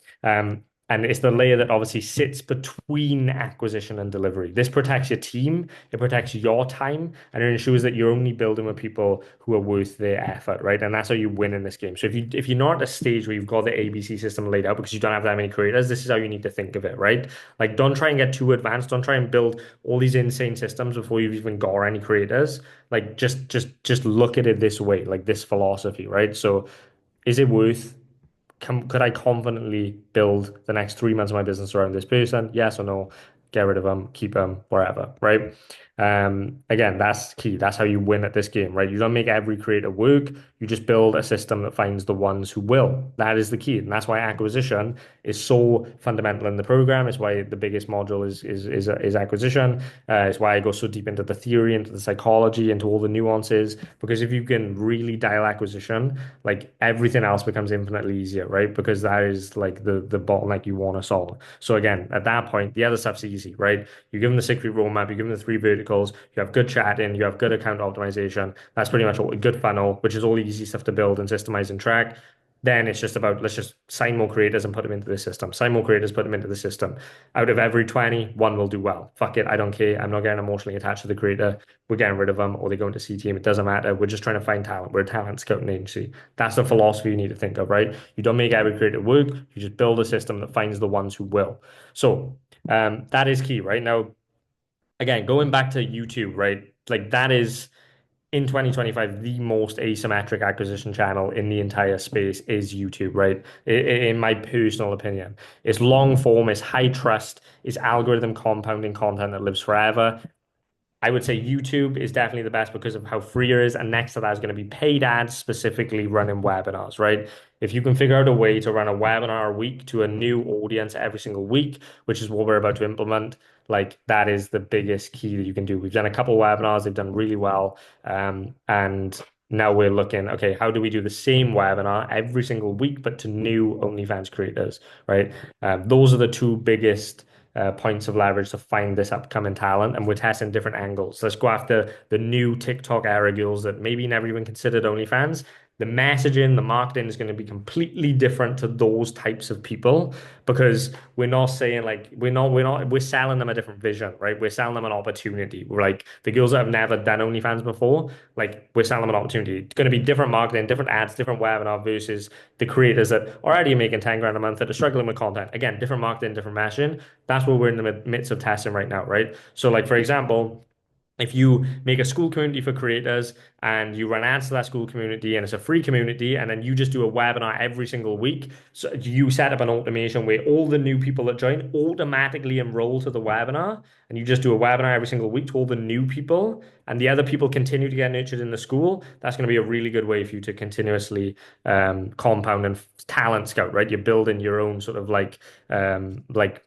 And it's the layer that obviously sits between acquisition and delivery. This protects your team, it protects your time, and it ensures that you're only building with people who are worth their effort, right? And that's how you win in this game. So if you're not at a stage where you've got the ABC system laid out because you don't have that many creators, this is how you need to think of it, right? Like don't try and get too advanced. Don't try and build all these insane systems before you've even got any creators. Like just look at it this way, like this philosophy, right? So is it worth could I confidently build the next 3 months of my business around this person? Yes or no? Get rid of them, keep them, wherever, right? Again, that's key. That's how you win at this game, right? You don't make every creator work. You just build a system that finds the ones who will. That is the key, and that's why acquisition is so fundamental in the program. It's why the biggest module is acquisition. It's why I go so deep into the theory, into the psychology, into all the nuances. Because if you can really dial acquisition, like everything else becomes infinitely easier, right? Because that is like the bottleneck you want to solve. So again, at that point, the other stuff's easy, right? You give them the 6 week roadmap, you give them the 3 verticals, you have good chatting, you have good account optimization. That's pretty much all a good funnel, which is all the easy stuff to build and systemize and track. Then it's just about let's just sign more creators and put them into the system. Sign more creators, put them into the system. Out of every 20, one will do well. Fuck it, I don't care. I'm not getting emotionally attached to the creator. We're getting rid of them or they go into C team. It doesn't matter. We're just trying to find talent. We're a talent scouting agency. That's the philosophy you need to think of, right? You don't make every creator work. You just build a system that finds the ones who will. So that is key, right? Now, again, going back to YouTube, right? Like that is in 2025, the most asymmetric acquisition channel in the entire space is YouTube, right? In my personal opinion, it's long form, it's high trust, it's algorithm compounding content that lives forever. I would say YouTube is definitely the best because of how free it is. And next to that is going to be paid ads, specifically running webinars, right? If you can figure out a way to run a webinar a week to a new audience every single week, which is what we're about to implement, like that is the biggest key that you can do. We've done a couple of webinars, they've done really well. And now we're looking, okay, how do we do the same webinar every single week, but to new OnlyFans creators, right? Those are the two biggest points of leverage to find this upcoming talent, and we're testing different angles. Let's go after the new TikTok era girls that maybe never even considered OnlyFans. The messaging, the marketing is going to be completely different to those types of people because we're not saying like we're selling them a different vision, right? We're selling them an opportunity. We're like the girls that have never done OnlyFans before, like we're selling them an opportunity. It's going to be different marketing, different ads, different webinar versus the creators that already are making 10 grand a month that are struggling with content. Again, different marketing, different messaging. That's what we're in the midst of testing right now, right? So like for example, if you make a Skool community for creators and you run ads to that Skool community and it's a free community and then you just do a webinar every single week, so you set up an automation where all the new people that join automatically enroll to the webinar and you just do a webinar every single week to all the new people and the other people continue to get nurtured in the school. That's going to be a really good way for you to continuously compound and talent scout, right? You're building your own sort of like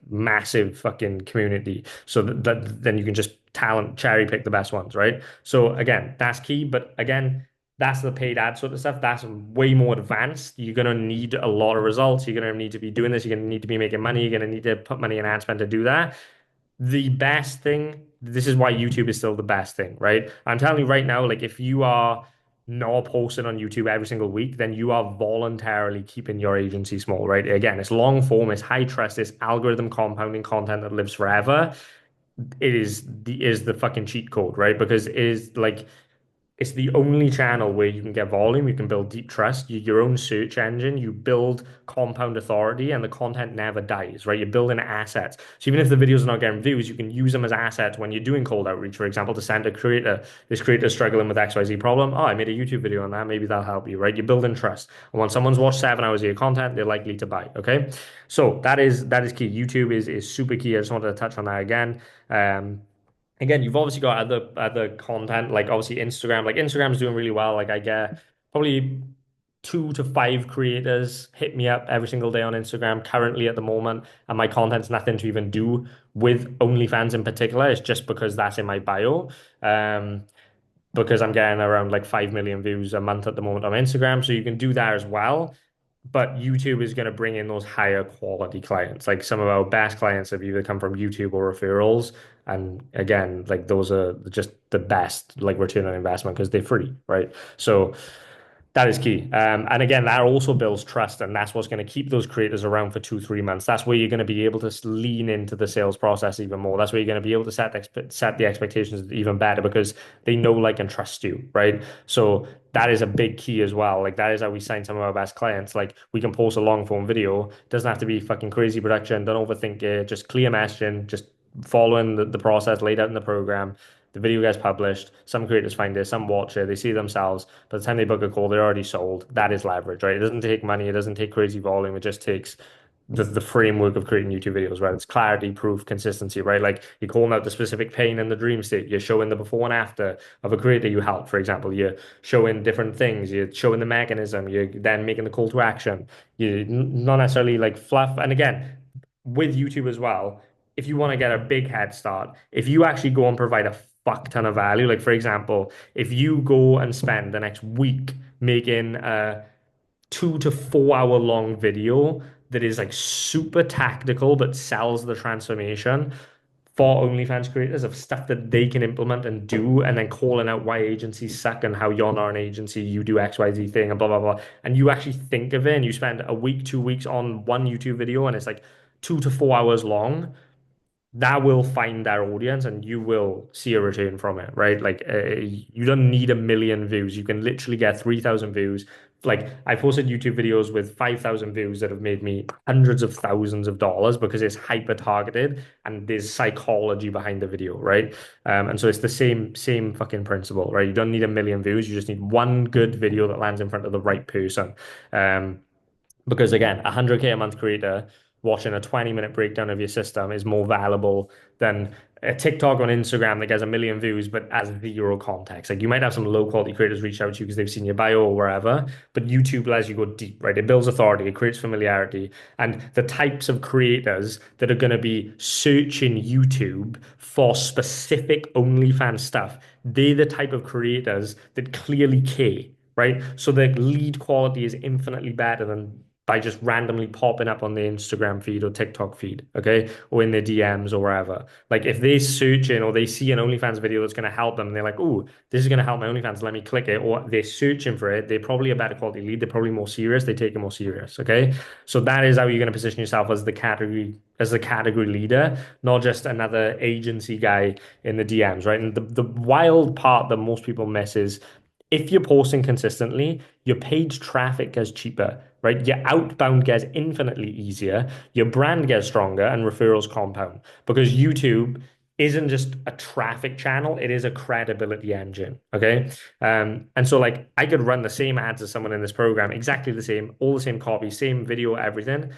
massive fucking community so that then you can just talent cherry pick the best ones, right? So again, that's key. But again, That's the paid ad sort of stuff. That's way more advanced. You're going to need a lot of results. You're going to need to be doing this. You're going to need to be making money. You're going to need to put money in ad spend to do that. The best thing, this is why YouTube is still the best thing, right? I'm telling you right now, like if you are not posting on YouTube every single week, then you are voluntarily keeping your agency small, right? Again, it's long form, it's high trust, it's algorithm compounding content that lives forever. It is the fucking cheat code, right? Because it is like it's the only channel where you can get volume, you can build deep trust, your own search engine, you build compound authority, and the content never dies, right? You're building assets. So even if the videos are not getting views, you can use them as assets when you're doing cold outreach, for example, to send a creator, this creator struggling with XYZ problem. Oh, I made a YouTube video on that. Maybe that'll help you, right? You're building trust. And when someone's watched 7 hours of your content, they're likely to buy. Okay. So that is key. YouTube is super key. I just wanted to touch on that again. Again, you've obviously got other content, like obviously Instagram. Like Instagram's doing really well. Like I get probably 2 to 5 creators hit me up every single day on Instagram currently at the moment, and my content's nothing to even do with OnlyFans in particular. It's just because that's in my bio. Um, because I'm getting around like 5 million views a month at the moment on Instagram. So you can do that as well. But YouTube is going to bring in those higher quality clients. Like some of our best clients have either come from YouTube or referrals. And again, like those are just the best like return on investment because they're free, right? So that is key. And again, that also builds trust, and that's what's going to keep those creators around for 2, 3 months. That's where you're going to be able to lean into the sales process even more. That's where you're going to be able to set the expectations even better because they know, like, and trust you, right? So that is a big key as well. Like that is how we sign some of our best clients. Like we can post a long form video. It doesn't have to be fucking crazy production. Don't overthink it. Just clear messaging. Just following the process laid out in the program. The video gets published. Some creators find it, some watch it, they see themselves. By the time they book a call, they're already sold. That is leverage, right? It doesn't take money, it doesn't take crazy volume, it just takes the framework of creating YouTube videos, right? It's clarity, proof, consistency, right? Like you're calling out the specific pain in the dream state. You're showing the before and after of a creator you help, for example. You're showing different things. You're showing the mechanism. You're then making the call to action. You're not necessarily like fluff. And again, with YouTube as well, if you want to get a big head start, if you actually go and provide a fuck ton of value, like for example, if you go and spend the next week making a 2 to 4 hour long video that is like super tactical but sells the transformation for OnlyFans creators of stuff that they can implement and do, and then calling out why agencies suck and how you're not an agency, you do XYZ thing and blah blah blah. And you actually think of it and you spend a week, 2 weeks on one YouTube video and it's like 2 to 4 hours long, that will find their audience and you will see a return from it, right? Like you don't need 1 million views. You can literally get 3,000 views. Like I posted YouTube videos with 5,000 views that have made me hundreds of thousands of dollars because it's hyper targeted and there's psychology behind the video, right? And so it's the same fucking principle, right? You don't need 1 million views. You just need one good video that lands in front of the right person. Um, because again, 100K a month creator watching a 20-minute breakdown of your system is more valuable than a TikTok on Instagram that gets 1 million views but has zero context. Like you might have some low quality creators reach out to you because they've seen your bio or wherever, but YouTube lets you go deep, right? It builds authority, it creates familiarity, and the types of creators that are going to be searching YouTube for specific OnlyFans stuff, they're the type of creators that clearly care, right? So the lead quality is infinitely better than by just randomly popping up on the Instagram feed or TikTok feed, okay, or in their DMs or wherever. Like if they search in or they see an OnlyFans video that's going to help them, and they're like, "Oh, this is going to help my OnlyFans. Let me click it." Or they're searching for it. They're probably a better quality lead. They're probably more serious. They take it more serious, okay. So that is how you're going to position yourself as the category leader, not just another agency guy in the DMs, right? And the wild part that most people miss is if you're posting consistently, your page traffic gets cheaper, right? Your outbound gets infinitely easier, your brand gets stronger, and referrals compound because YouTube isn't just a traffic channel, it is a credibility engine. Okay. And so like I could run the same ads as someone in this program, exactly the same, all the same copy, same video, everything.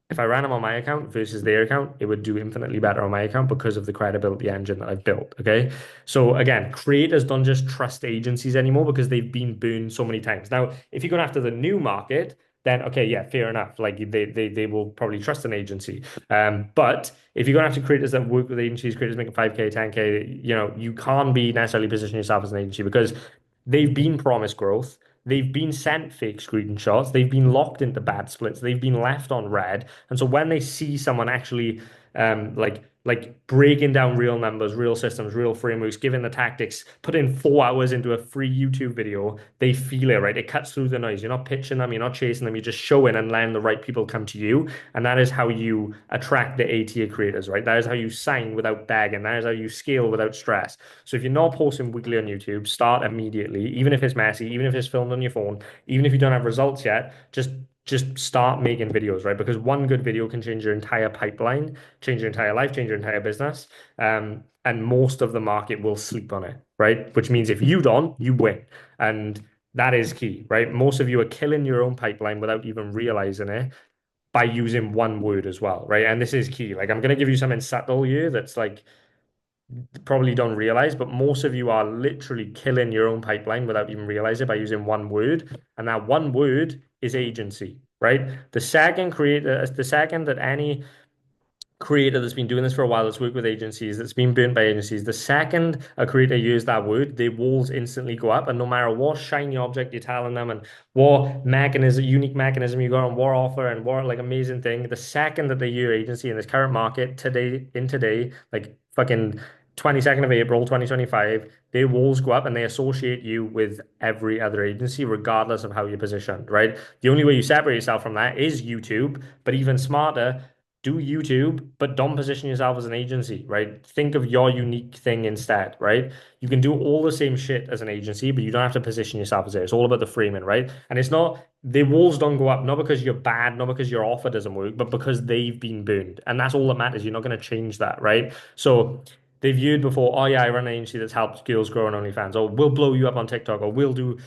If I ran them on my account versus their account, it would do infinitely better on my account because of the credibility engine that I've built. Okay. So again, creators don't just trust agencies anymore because they've been burned so many times. Now, if you're going after the new market, then okay, yeah, fair enough. Like they will probably trust an agency. But if you're going after creators that work with agencies, creators making 5K, 10K, you can't be necessarily positioning yourself as an agency because they've been promised growth. They've been sent fake screenshots. They've been locked into bad splits. They've been left on red. And so when they see someone actually like breaking down real numbers, real systems, real frameworks, giving the tactics, put in 4 hours into a free YouTube video, they feel it, right? It cuts through the noise. You're not pitching them, you're not chasing them, you're just showing and letting the right people come to you. And that is how you attract the A-tier creators, right? That is how you sign without begging. That is how you scale without stress. So if you're not posting weekly on YouTube, start immediately, even if it's messy, even if it's filmed on your phone, even if you don't have results yet, just start making videos, right? Because one good video can change your entire pipeline, change your entire life, change your entire business. And most of the market will sleep on it, right? Which means if you don't, you win. And that is key, right? Most of you are killing your own pipeline without even realizing it by using one word as well, right? And this is key. Like I'm gonna give you something subtle here that's like probably don't realize, but most of you are literally killing your own pipeline without even realizing it by using one word. And that one word is agency, right? The second that any creator that's been doing this for a while, that's worked with agencies, that's been burnt by agencies, the second a creator uses that word, their walls instantly go up. And no matter what shiny object you're telling them and what mechanism, unique mechanism you got and what offer and what like amazing thing, the second that they use your agency in this current market today, like fucking 22nd of April 2025, their walls go up and they associate you with every other agency, regardless of how you're positioned, right? The only way you separate yourself from that is YouTube, but even smarter, do YouTube, but don't position yourself as an agency, right? Think of your unique thing instead, right? You can do all the same shit as an agency, but you don't have to position yourself as it. It's all about the framing, right? And it's not, the walls don't go up, not because you're bad, not because your offer doesn't work, but because they've been burned. And that's all that matters. You're not going to change that, right? So they viewed before, oh yeah, I run an agency that's helped girls grow on OnlyFans, or we'll blow you up on TikTok, or we'll do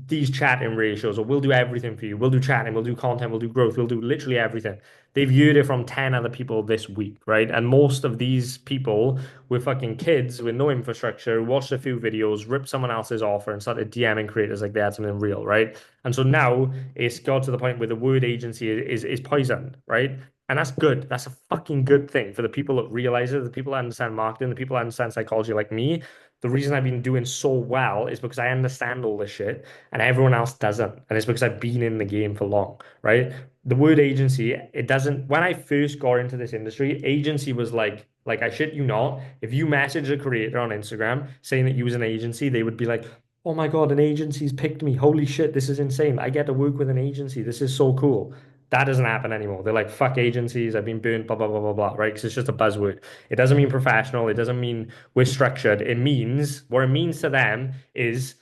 these chatting ratios, or we'll do everything for you. We'll do chatting, we'll do content, we'll do growth, we'll do literally everything. They viewed it from 10 other people this week, right? And most of these people were fucking kids with no infrastructure, watched a few videos, ripped someone else's offer, and started DMing creators like they had something real, right? And so now it's got to the point where the word agency is poisoned, right? And that's good. That's a fucking good thing for the people that realize it, the people that understand marketing, the people that understand psychology like me. The reason I've been doing so well is because I understand all this shit and everyone else doesn't. And it's because I've been in the game for long, right? The word agency, it doesn't, when I first got into this industry, agency was like I shit you not, if you message a creator on Instagram saying that you was an agency, they would be like, oh my God, an agency's picked me. Holy shit, this is insane. I get to work with an agency. This is so cool. That doesn't happen anymore. They're like, fuck agencies. I've been burnt, blah, blah, blah, blah, blah, right? Because it's just a buzzword. It doesn't mean professional. It doesn't mean we're structured. It means, what it means to them is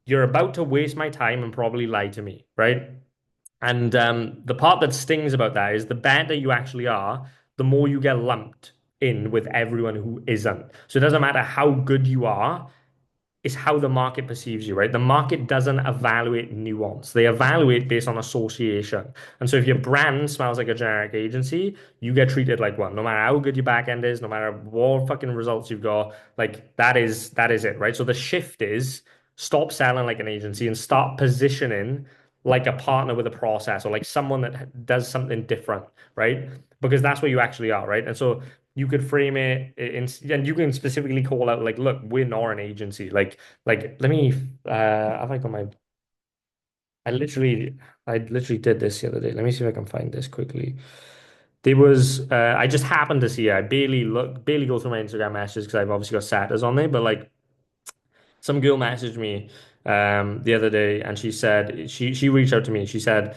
you're about to waste my time and probably lie to me, right? And the part that stings about that is the better you actually are, the more you get lumped in with everyone who isn't. So it doesn't matter how good you are, it's how the market perceives you, right? The market doesn't evaluate nuance. They evaluate based on association. And so if your brand smells like a generic agency, you get treated like one. No matter how good your back end is, no matter what fucking results you've got, like that is it, right? So the shift is stop selling like an agency and start positioning like a partner with a process or like someone that does something different, right? Because that's what you actually are, right? And so you could frame it in, and you can specifically call out like, look, we're not an agency. Like let me have I got my I literally did this the other day. Let me see if I can find this quickly. There was I just happened to see it. I barely go through my Instagram messages because I've obviously got status on there, but like some girl messaged me the other day and she said she reached out to me. She said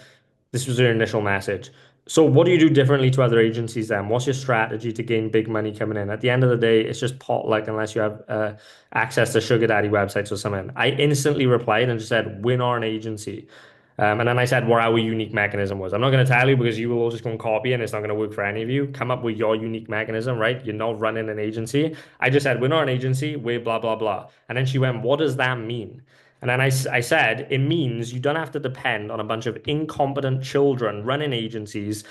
this was her initial message. So what do you do differently to other agencies then? What's your strategy to gain big money coming in? At the end of the day, it's just potluck unless you have access to sugar daddy websites or something. I instantly replied and just said, "Win our an agency." And then I said what our unique mechanism was. I'm not going to tell you because you will all just go and copy and it's not going to work for any of you. Come up with your unique mechanism, right? You're not running an agency. I just said, we're not an agency, we're blah, blah, blah. And then she went, what does that mean? And then I said, it means you don't have to depend on a bunch of incompetent children running agencies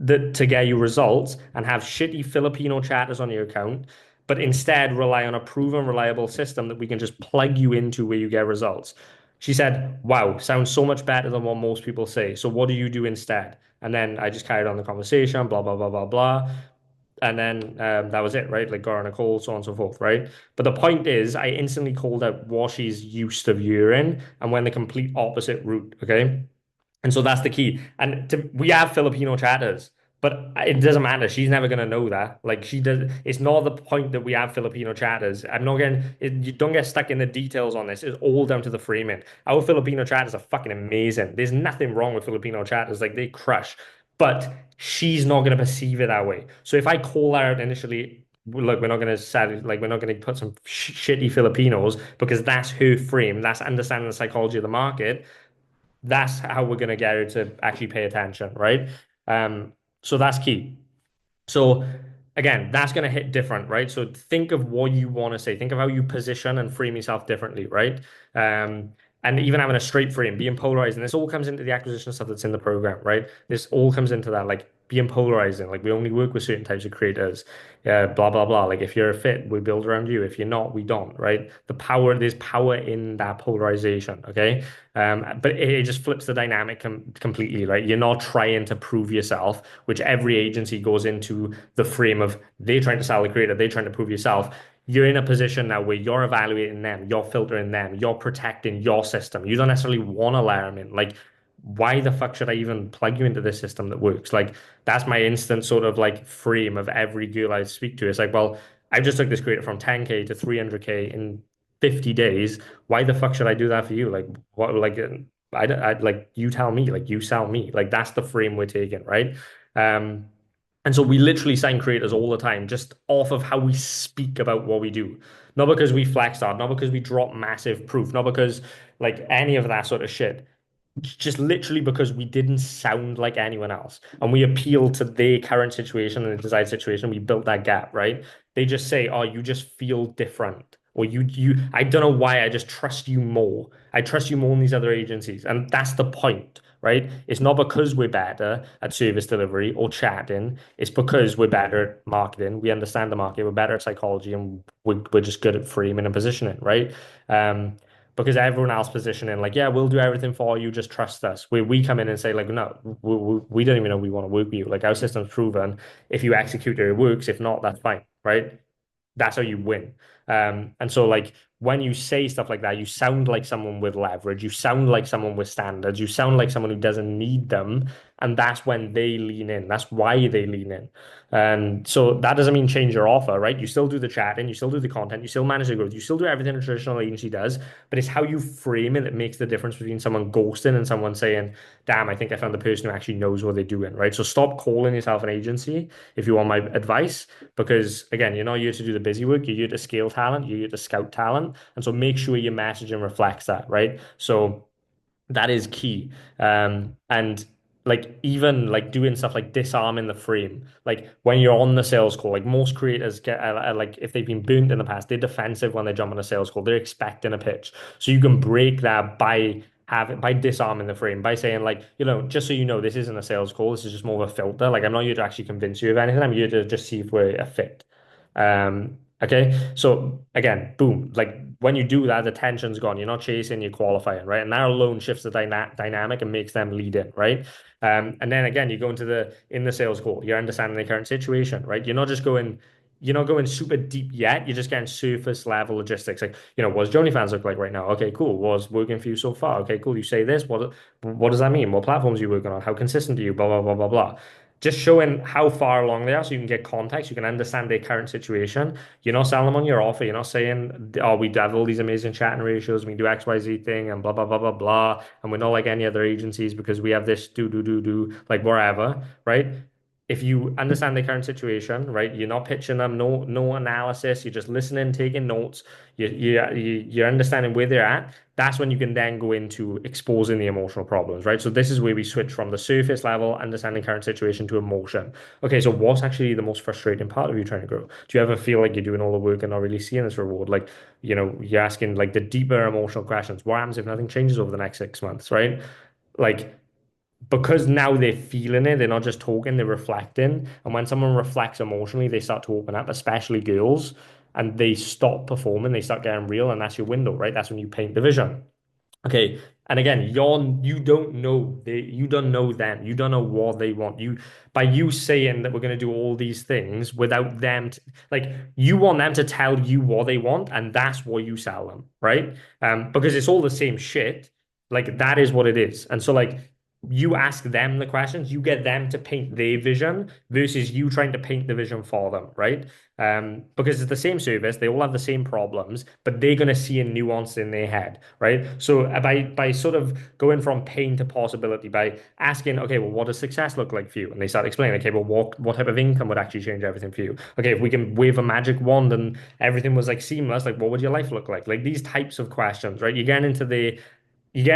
to get you results and have shitty Filipino chatters on your account, but instead rely on a proven, reliable system that we can just plug you into where you get results. She said, wow, sounds so much better than what most people say. So what do you do instead? And then I just carried on the conversation, blah, blah, blah, blah, blah. And then that was it, right? Like got on a call, so on and so forth, right? But the point is, I instantly called out what she's used of urine and went the complete opposite route, okay? And so that's the key. And we have Filipino chatters, but it doesn't matter. She's never gonna know that. Like she does. It's not the point that we have Filipino chatters. I'm not getting. You don't get stuck in the details on this. It's all down to the framing. Our Filipino chatters are fucking amazing. There's nothing wrong with Filipino chatters. Like they crush, but she's not gonna perceive it that way. So if I call her out initially. Look, we're not going to sell, like we're not going to put some shitty Filipinos because that's her frame. That's understanding the psychology of the market. That's how we're going to get her to actually pay attention, right? Um, so that's key. So again, that's going to hit different, right? So think of what you want to say. Think of how you position and frame yourself differently, right? Um, and even having a straight frame, being polarizing. This all comes into the acquisition stuff that's in the program, right? This all comes into that, like being polarizing. Like we only work with certain types of creators, blah blah blah. Like if you're a fit, we build around you. If you're not, we don't, right? There's power in that polarization, okay? But it just flips the dynamic completely, right? You're not trying to prove yourself, which every agency goes into the frame of they're trying to sell the creator, they're trying to prove yourself. You're in a position now where you're evaluating them, you're filtering them, you're protecting your system. You don't necessarily want to layer them in. Like, why the fuck should I even plug you into this system that works? Like, that's my instant sort of like frame of every girl I speak to. It's like, well, I just took this creator from 10K to 300K in 50 days. Why the fuck should I do that for you? Like, what, like, like, you tell me, like, you sell me. Like, that's the frame we're taking, right? Um, and so we literally sign creators all the time, just off of how we speak about what we do. Not because we flex hard, not because we drop massive proof, not because like any of that sort of shit, just literally because we didn't sound like anyone else and we appealed to their current situation and the desired situation. We built that gap, right? They just say, oh, you just feel different. Or I don't know why, I just trust you more. I trust you more than these other agencies. And that's the point, right? It's not because we're better at service delivery or chatting. It's because we're better at marketing. We understand the market. We're better at psychology and we're just good at framing and positioning, right? Um, because everyone else positioning like, yeah, we'll do everything for you, just trust us. We come in and say like, no, we don't even know we want to work with you. Like our system's proven if you execute it, it works. If not, that's fine, right? That's how you win. And so like when you say stuff like that, you sound like someone with leverage, you sound like someone with standards, you sound like someone who doesn't need them. And that's when they lean in. That's why they lean in. And so that doesn't mean change your offer, right? You still do the chatting, you still do the content, you still manage the growth, you still do everything a traditional agency does, but it's how you frame it that makes the difference between someone ghosting and someone saying, damn, I think I found the person who actually knows what they're doing, right? So stop calling yourself an agency if you want my advice, because again, you're not here to do the busy work, you're here to scale talent, you're here to scout talent. And so make sure your messaging reflects that, right? So that is key. And like even like doing stuff like disarming the frame, like when you're on the sales call, like most creators get like if they've been burnt in the past, they're defensive when they jump on a sales call. They're expecting a pitch, so you can break that by disarming the frame by saying like, just so you know, this isn't a sales call. This is just more of a filter. Like I'm not here to actually convince you of anything. I'm here to just see if we're a fit. Okay. So again, boom. Like when you do that, the tension's gone. You're not chasing, you're qualifying, right? And that alone shifts the dynamic and makes them lead in, right? And then again, you go into in the sales call, you're understanding the current situation, right? You're not going super deep yet. You're just getting surface level logistics. Like, what does OnlyFans look like right now? Okay, cool. What's working for you so far? Okay, cool. You say this. What does that mean? What platforms are you working on? How consistent are you? Blah, blah, blah, blah, blah. Just showing how far along they are so you can get context, you can understand their current situation. You're not selling them on your offer. You're not saying, oh, we have all these amazing chatting ratios, we do XYZ thing and blah, blah, blah, blah, blah. And we're not like any other agencies because we have this do, like wherever, right? If you understand their current situation, right, you're not pitching them, no analysis, you're just listening, taking notes, you're understanding where they're at. That's when you can then go into exposing the emotional problems, right? So this is where we switch from the surface level, understanding current situation to emotion. Okay, so what's actually the most frustrating part of you trying to grow? Do you ever feel like you're doing all the work and not really seeing this reward? Like, you're asking like the deeper emotional questions. What happens if nothing changes over the next 6 months, right? Like, because now they're feeling it, they're not just talking, they're reflecting. And when someone reflects emotionally, they start to open up, especially girls, and they stop performing, they start getting real, and that's your window, right? That's when you paint the vision. Okay, And again, you don't know you don't know them. You don't know what they want. You by you saying that we're going to do all these things without them like you want them to tell you what they want, and that's what you sell them, right? Because it's all the same shit. Like that is what it is. And so like you ask them the questions, you get them to paint their vision versus you trying to paint the vision for them, right? Because it's the same service, they all have the same problems, but they're going to see a nuance in their head, right? So by sort of going from pain to possibility, by asking, okay, well, what does success look like for you? And they start explaining, okay, well, what type of income would actually change everything for you? Okay, if we can wave a magic wand and everything was like seamless, like what would your life look like? Like these types of questions, right? You're getting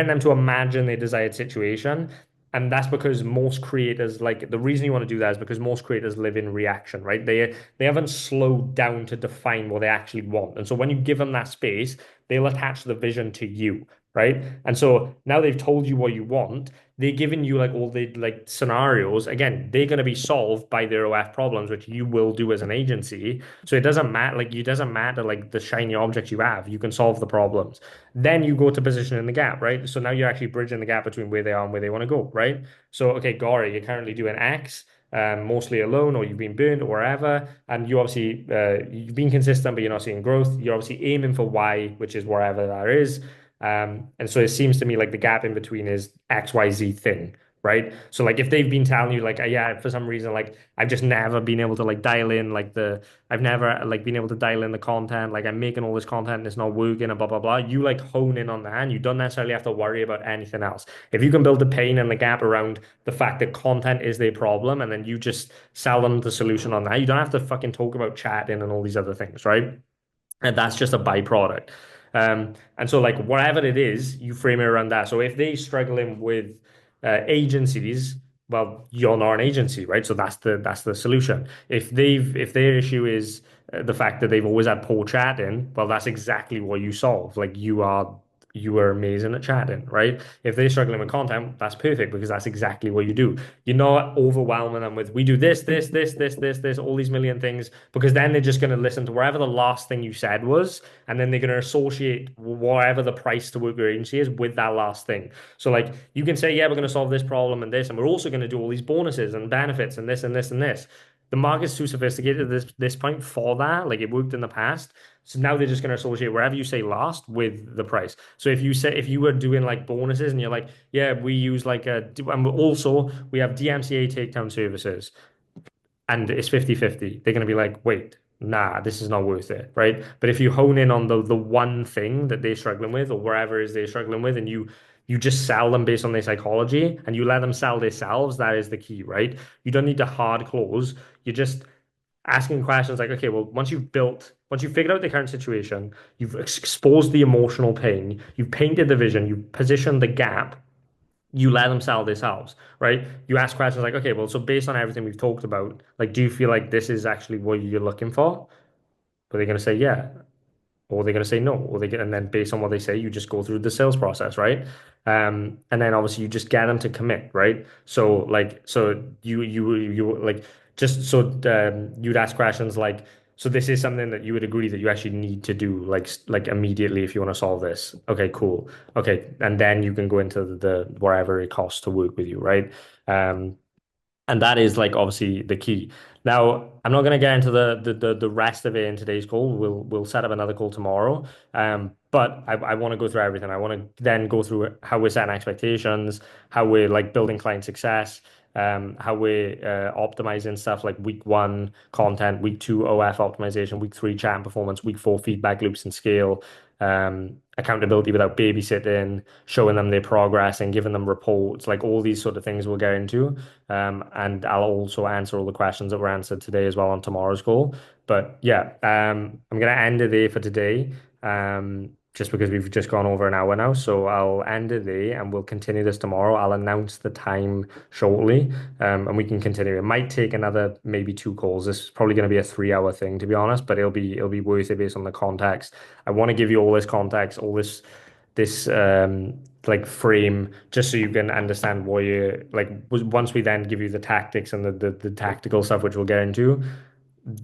them to imagine their desired situation. And that's because most creators, like the reason you want to do that is because most creators live in reaction, right? They haven't slowed down to define what they actually want. And so when you give them that space, they'll attach the vision to you, right? And so now they've told you what you want, they're giving you like all the like scenarios. Again, they're going to be solved by their OF problems, which you will do as an agency. So it doesn't matter, like it doesn't matter like the shiny objects you have, you can solve the problems. Then you go to position in the gap, right? So now you're actually bridging the gap between where they are and where they want to go, right? So, okay, Gori, you're currently doing X, mostly alone, or you've been burned, or wherever, and you obviously you've been consistent, but you're not seeing growth. You're obviously aiming for Y, which is wherever that is. And so it seems to me like the gap in between is XYZ thing, right? So like if they've been telling you like yeah, for some reason like I've just never been able to like dial in like the I've never like been able to dial in the content, like I'm making all this content and it's not working and blah blah blah. You like hone in on that and you don't necessarily have to worry about anything else. If you can build the pain and the gap around the fact that content is their problem and then you just sell them the solution on that, you don't have to fucking talk about chatting and all these other things, right? And that's just a byproduct. And so, like, whatever it is, you frame it around that. So, if they're struggling with agencies, well, you're not an agency, right? So that's the solution. If their issue is the fact that they've always had poor chatting, well, that's exactly what you solve. Like, you are amazing at chatting, right? If they're struggling with content, that's perfect because that's exactly what you do. You're not overwhelming them with we do this, all these million things, because then they're just going to listen to wherever the last thing you said was, and then they're going to associate whatever the price to work your agency is with that last thing. So like you can say, yeah, we're going to solve this problem and this, and we're also going to do all these bonuses and benefits and this and this and this. The market's too sophisticated at this point for that. Like it worked in the past. So now they're just going to associate wherever you say last with the price. So if you were doing like bonuses and you're like, yeah, we use like and also we have DMCA takedown services and it's 50-50, they're going to be like, wait, nah, this is not worth it, right? But if you hone in on the one thing that they're struggling with or wherever it is they're struggling with, and you just sell them based on their psychology and you let them sell themselves, that is the key, right? You don't need to hard close. You're just asking questions like, okay, well, once you've figured out the current situation, you've exposed the emotional pain, you've painted the vision, you've positioned the gap, you let them sell this house, right? You ask questions like, okay, well, so based on everything we've talked about, like, do you feel like this is actually what you're looking for? But they're going to say, yeah, or they're going to say no, or they get, and then based on what they say, you just go through the sales process, right? And then obviously you just get them to commit, right? So like, so you like just so you'd ask questions like, so this is something that you would agree that you actually need to do like immediately if you want to solve this. Okay, cool. Okay, and then you can go into the wherever it costs to work with you, right? Um, and that is like obviously the key. Now, I'm not going to get into the rest of it in today's call. We'll set up another call tomorrow. But I want to go through everything. I want to then go through how we're setting expectations, how we're like building client success, how we're optimizing stuff like week one content, week two OF optimization, week three chat and performance, week four feedback loops and scale, accountability without babysitting, showing them their progress and giving them reports, like all these sort of things we'll get into. And I'll also answer all the questions that were answered today as well on tomorrow's call. But yeah, I'm gonna end it there for today. Just because we've just gone over an hour now. So I'll end it there and we'll continue this tomorrow. I'll announce the time shortly, and we can continue. It might take another maybe two calls. This is probably going to be a 3 hour thing, to be honest, but it'll be worth it based on the context. I want to give you all this context, all this like frame just so you can understand what you like once we then give you the tactics and the tactical stuff which we'll get into,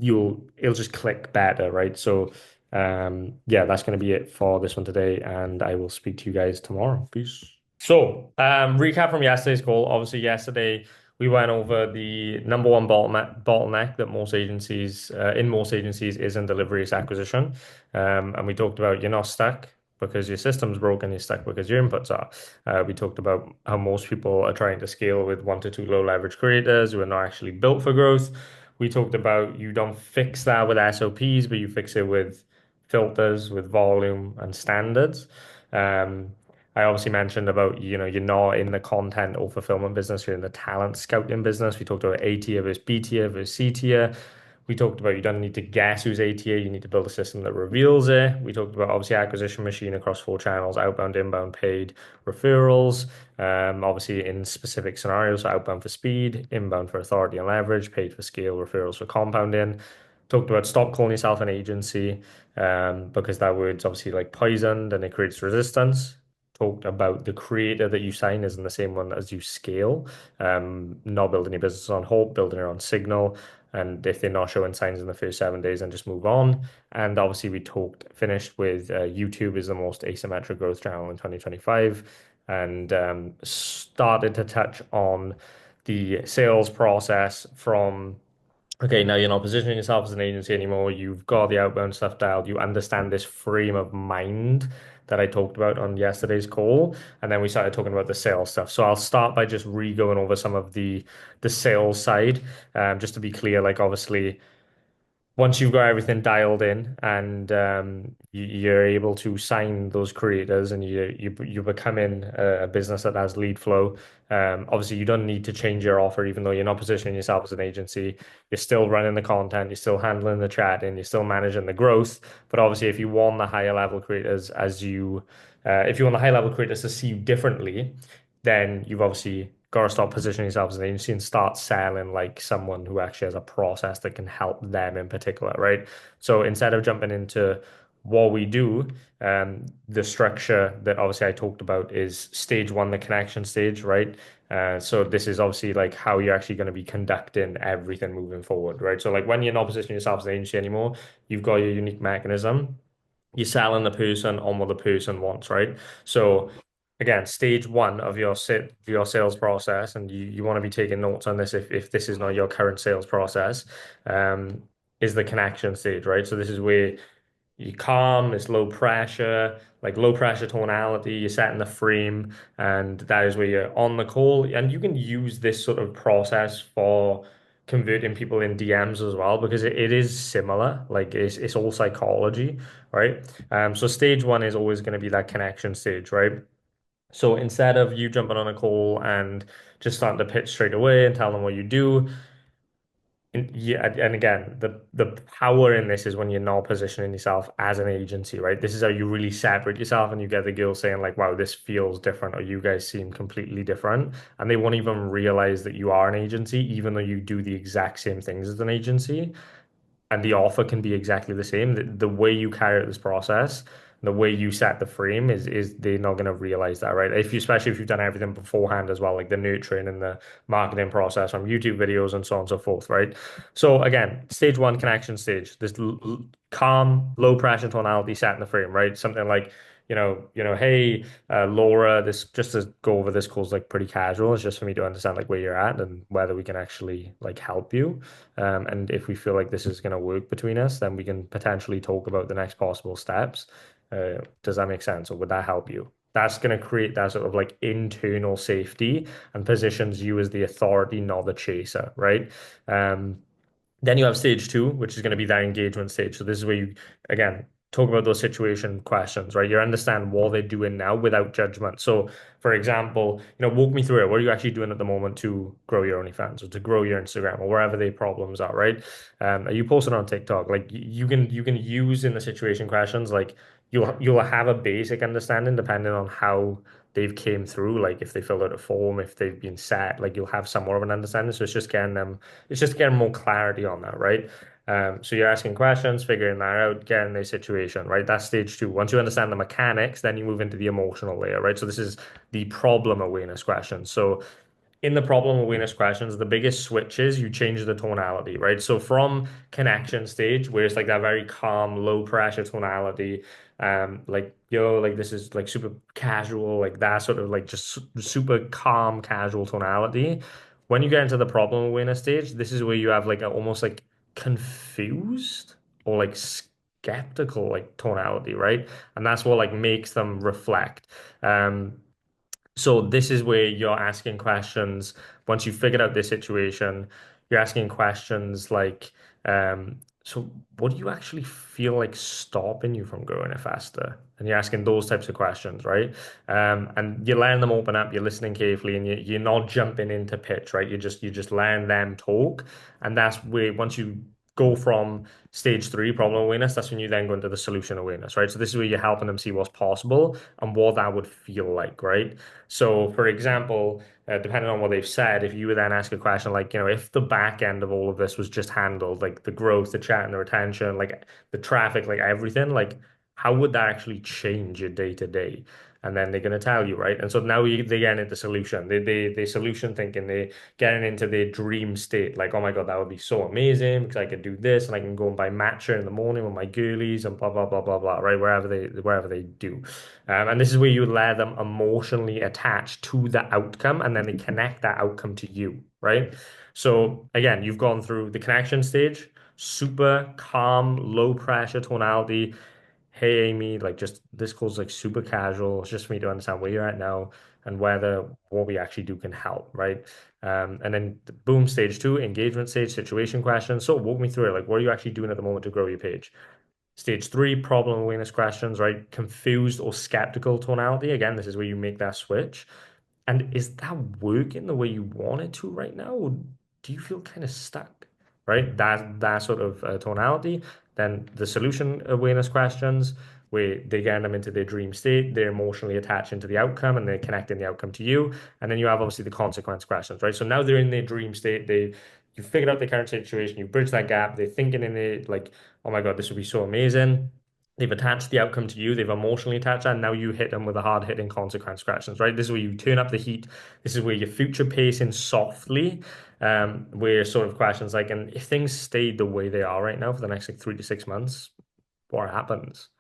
it'll just click better, right? So Yeah, that's going to be it for this one today, and I will speak to you guys tomorrow. Peace. So, recap from yesterday's call. Obviously, yesterday we went over the number one bottleneck that most agencies is in delivery is acquisition. And we talked about you're not stuck because your system's broken, you're stuck because your inputs are. We talked about how most people are trying to scale with one to two low leverage creators who are not actually built for growth. We talked about you don't fix that with SOPs, but you fix it with filters, with volume and standards. Um, I obviously mentioned about, you're not in the content or fulfillment business, you're in the talent scouting business. We talked about A tier versus B tier versus C tier. We talked about you don't need to guess who's A tier, you need to build a system that reveals it. We talked about obviously acquisition machine across four channels, outbound, inbound, paid, referrals. Obviously in specific scenarios, so outbound for speed, inbound for authority and leverage, paid for scale, referrals for compounding. Talked about stop calling yourself an agency, because that word's obviously like poisoned and it creates resistance. Talked about the creator that you sign isn't the same one as you scale. Not building your business on hope, building it on signal. And if they're not showing signs in the first 7 days, then just move on. And obviously, finished with YouTube is the most asymmetric growth channel in 2025, and started to touch on the sales process from okay, now you're not positioning yourself as an agency anymore. You've got the outbound stuff dialed. You understand this frame of mind that I talked about on yesterday's call. And then we started talking about the sales stuff. So I'll start by just re-going over some of the sales side. Just to be clear, like obviously once you've got everything dialed in and you're able to sign those creators and you become in a business that has lead flow, obviously you don't need to change your offer even though you're not positioning yourself as an agency. You're still running the content, you're still handling the chat, and you're still managing the growth. But obviously, if you want the higher level creators to see you differently, then you've obviously got to start positioning yourself as an agency and start selling like someone who actually has a process that can help them in particular, right? So instead of jumping into what we do, the structure that obviously I talked about is stage one, the connection stage, right? So this is obviously like how you're actually going to be conducting everything moving forward, right? So like when you're not positioning yourself as an agency anymore, you've got your unique mechanism. You're selling the person on what the person wants, right? So again, stage one of your sales process, and you want to be taking notes on this if this is not your current sales process, um, is the connection stage, right? So this is where you calm, it's low pressure, like low pressure tonality, you're setting the frame, and that is where you're on the call. And you can use this sort of process for converting people in DMs as well, because it is similar, like it's all psychology, right? So stage one is always going to be that connection stage, right? So instead of you jumping on a call and just starting to pitch straight away and tell them what you do, yeah, and again, the power in this is when you're not positioning yourself as an agency, right? This is how you really separate yourself and you get the girl saying like, wow, this feels different, or you guys seem completely different. And they won't even realize that you are an agency, even though you do the exact same things as an agency and the offer can be exactly the same. The way you carry out this process, the way you set the frame is they're not going to realize that, right? Especially if you've done everything beforehand as well, like the nurturing and the marketing process from YouTube videos and so on and so forth, right? So again, stage one connection stage, this calm, low pressure tonality set in the frame, right? Something like, hey, Laura, this just to go over this call's like pretty casual. It's just for me to understand like where you're at and whether we can actually like help you. And if we feel like this is going to work between us, then we can potentially talk about the next possible steps. Does that make sense? Or would that help you? That's going to create that sort of like internal safety and positions you as the authority, not the chaser, right? Um, then you have stage two, which is going to be that engagement stage. So this is where you, again, talk about those situation questions, right? You understand what they're doing now without judgment. So, for example, walk me through it. What are you actually doing at the moment to grow your OnlyFans or to grow your Instagram or wherever the problems are, right? Are you posting on TikTok? Like you can use in the situation questions, like you'll have a basic understanding depending on how they've came through, like if they filled out a form, if they've been set, like you'll have some more of an understanding. So it's just getting more clarity on that, right? So you're asking questions, figuring that out, getting the situation, right? That's stage two. Once you understand the mechanics, then you move into the emotional layer, right? So this is the problem awareness question. So in the problem awareness questions, the biggest switch is you change the tonality, right? So from connection stage, where it's like that very calm, low pressure tonality, like yo, like this is like super casual, like that sort of like just super calm, casual tonality. When you get into the problem awareness stage, this is where you have like a, almost like confused or like skeptical like tonality, right? And that's what like makes them reflect. Um, so this is where you're asking questions once you've figured out this situation, you're asking questions like, so what do you actually feel like stopping you from growing it faster? And you're asking those types of questions, right? And you're letting them open up, you're listening carefully, and you're not jumping into pitch, right? You just letting them talk. And that's where once you go from stage three, problem awareness, that's when you then go into the solution awareness, right? So this is where you're helping them see what's possible and what that would feel like, right? So, for example, depending on what they've said, if you would then ask a question like, if the back end of all of this was just handled, like the growth, the chat and the retention, like the traffic, like everything, like how would that actually change your day to day? And then they're going to tell you, right? And so now they get into solution. They solution thinking. They getting into their dream state. Like, oh my God, that would be so amazing because I could do this and I can go and buy matcha in the morning with my girlies and blah blah blah blah blah. Right, wherever they do. And this is where you let them emotionally attach to the outcome and then they connect that outcome to you, right? So again, you've gone through the connection stage, super calm, low pressure tonality. Hey, Amy, like just this call's like super casual. It's just for me to understand where you're at now and whether what we actually do can help, right? And then boom, stage two, engagement stage, situation questions. So walk me through it. Like, what are you actually doing at the moment to grow your page? Stage three, problem awareness questions, right? Confused or skeptical tonality. Again, this is where you make that switch. And is that working the way you want it to right now? Or do you feel kind of stuck? Right? That sort of tonality. Then the solution awareness questions, where they get them into their dream state, they're emotionally attached into the outcome and they're connecting the outcome to you. And then you have obviously the consequence questions, right? So now they're in their dream state, you figured out the current situation, you bridge that gap, they're thinking in it like, oh my God, this would be so amazing. They've attached the outcome to you. They've emotionally attached that. And now you hit them with the hard hitting consequence questions, right? This is where you turn up the heat. This is where you future pacing softly, where sort of questions like, and if things stayed the way they are right now for the next like 3 to 6 months, what happens?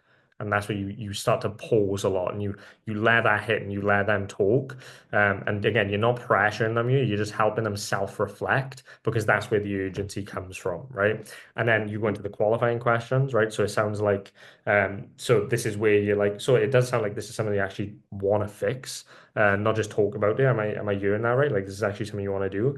And that's where you start to pause a lot and you let that hit and you let them talk. And again, you're not pressuring them, you're just helping them self-reflect because that's where the urgency comes from, right? And then you go into the qualifying questions, right? So it sounds like so this is where you're like, so it does sound like this is something you actually want to fix, not just talk about it. Am I hearing that right? Like this is actually something you want to do.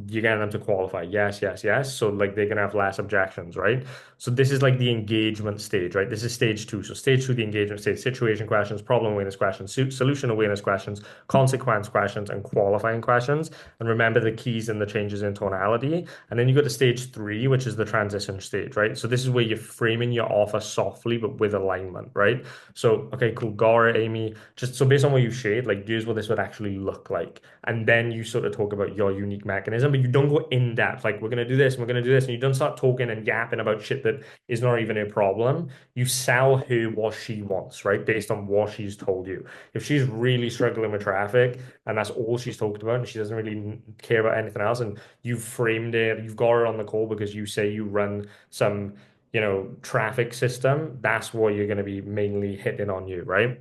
You're getting them to qualify. Yes, yes, yes. So like they're gonna have less objections, right? So this is like the engagement stage, right? This is stage two. So stage two, the engagement stage, situation questions, problem awareness questions, solution awareness questions, consequence questions, and qualifying questions. And remember the keys and the changes in tonality. And then you go to stage three, which is the transition stage, right? So this is where you're framing your offer softly, but with alignment, right? So, okay, cool. Got it, Amy. Just so based on what you shared, like here's what this would actually look like. And then you sort of talk about your unique mechanism, but you don't go in depth. Like, we're going to do this and we're going to do this. And you don't start talking and yapping about shit that is not even a problem. You sell her what she wants, right? Based on what she's told you. If she's really struggling with traffic and that's all she's talked about and she doesn't really care about anything else, and you've framed it, you've got her on the call because you say you run some, traffic system, that's what you're going to be mainly hitting on you, right?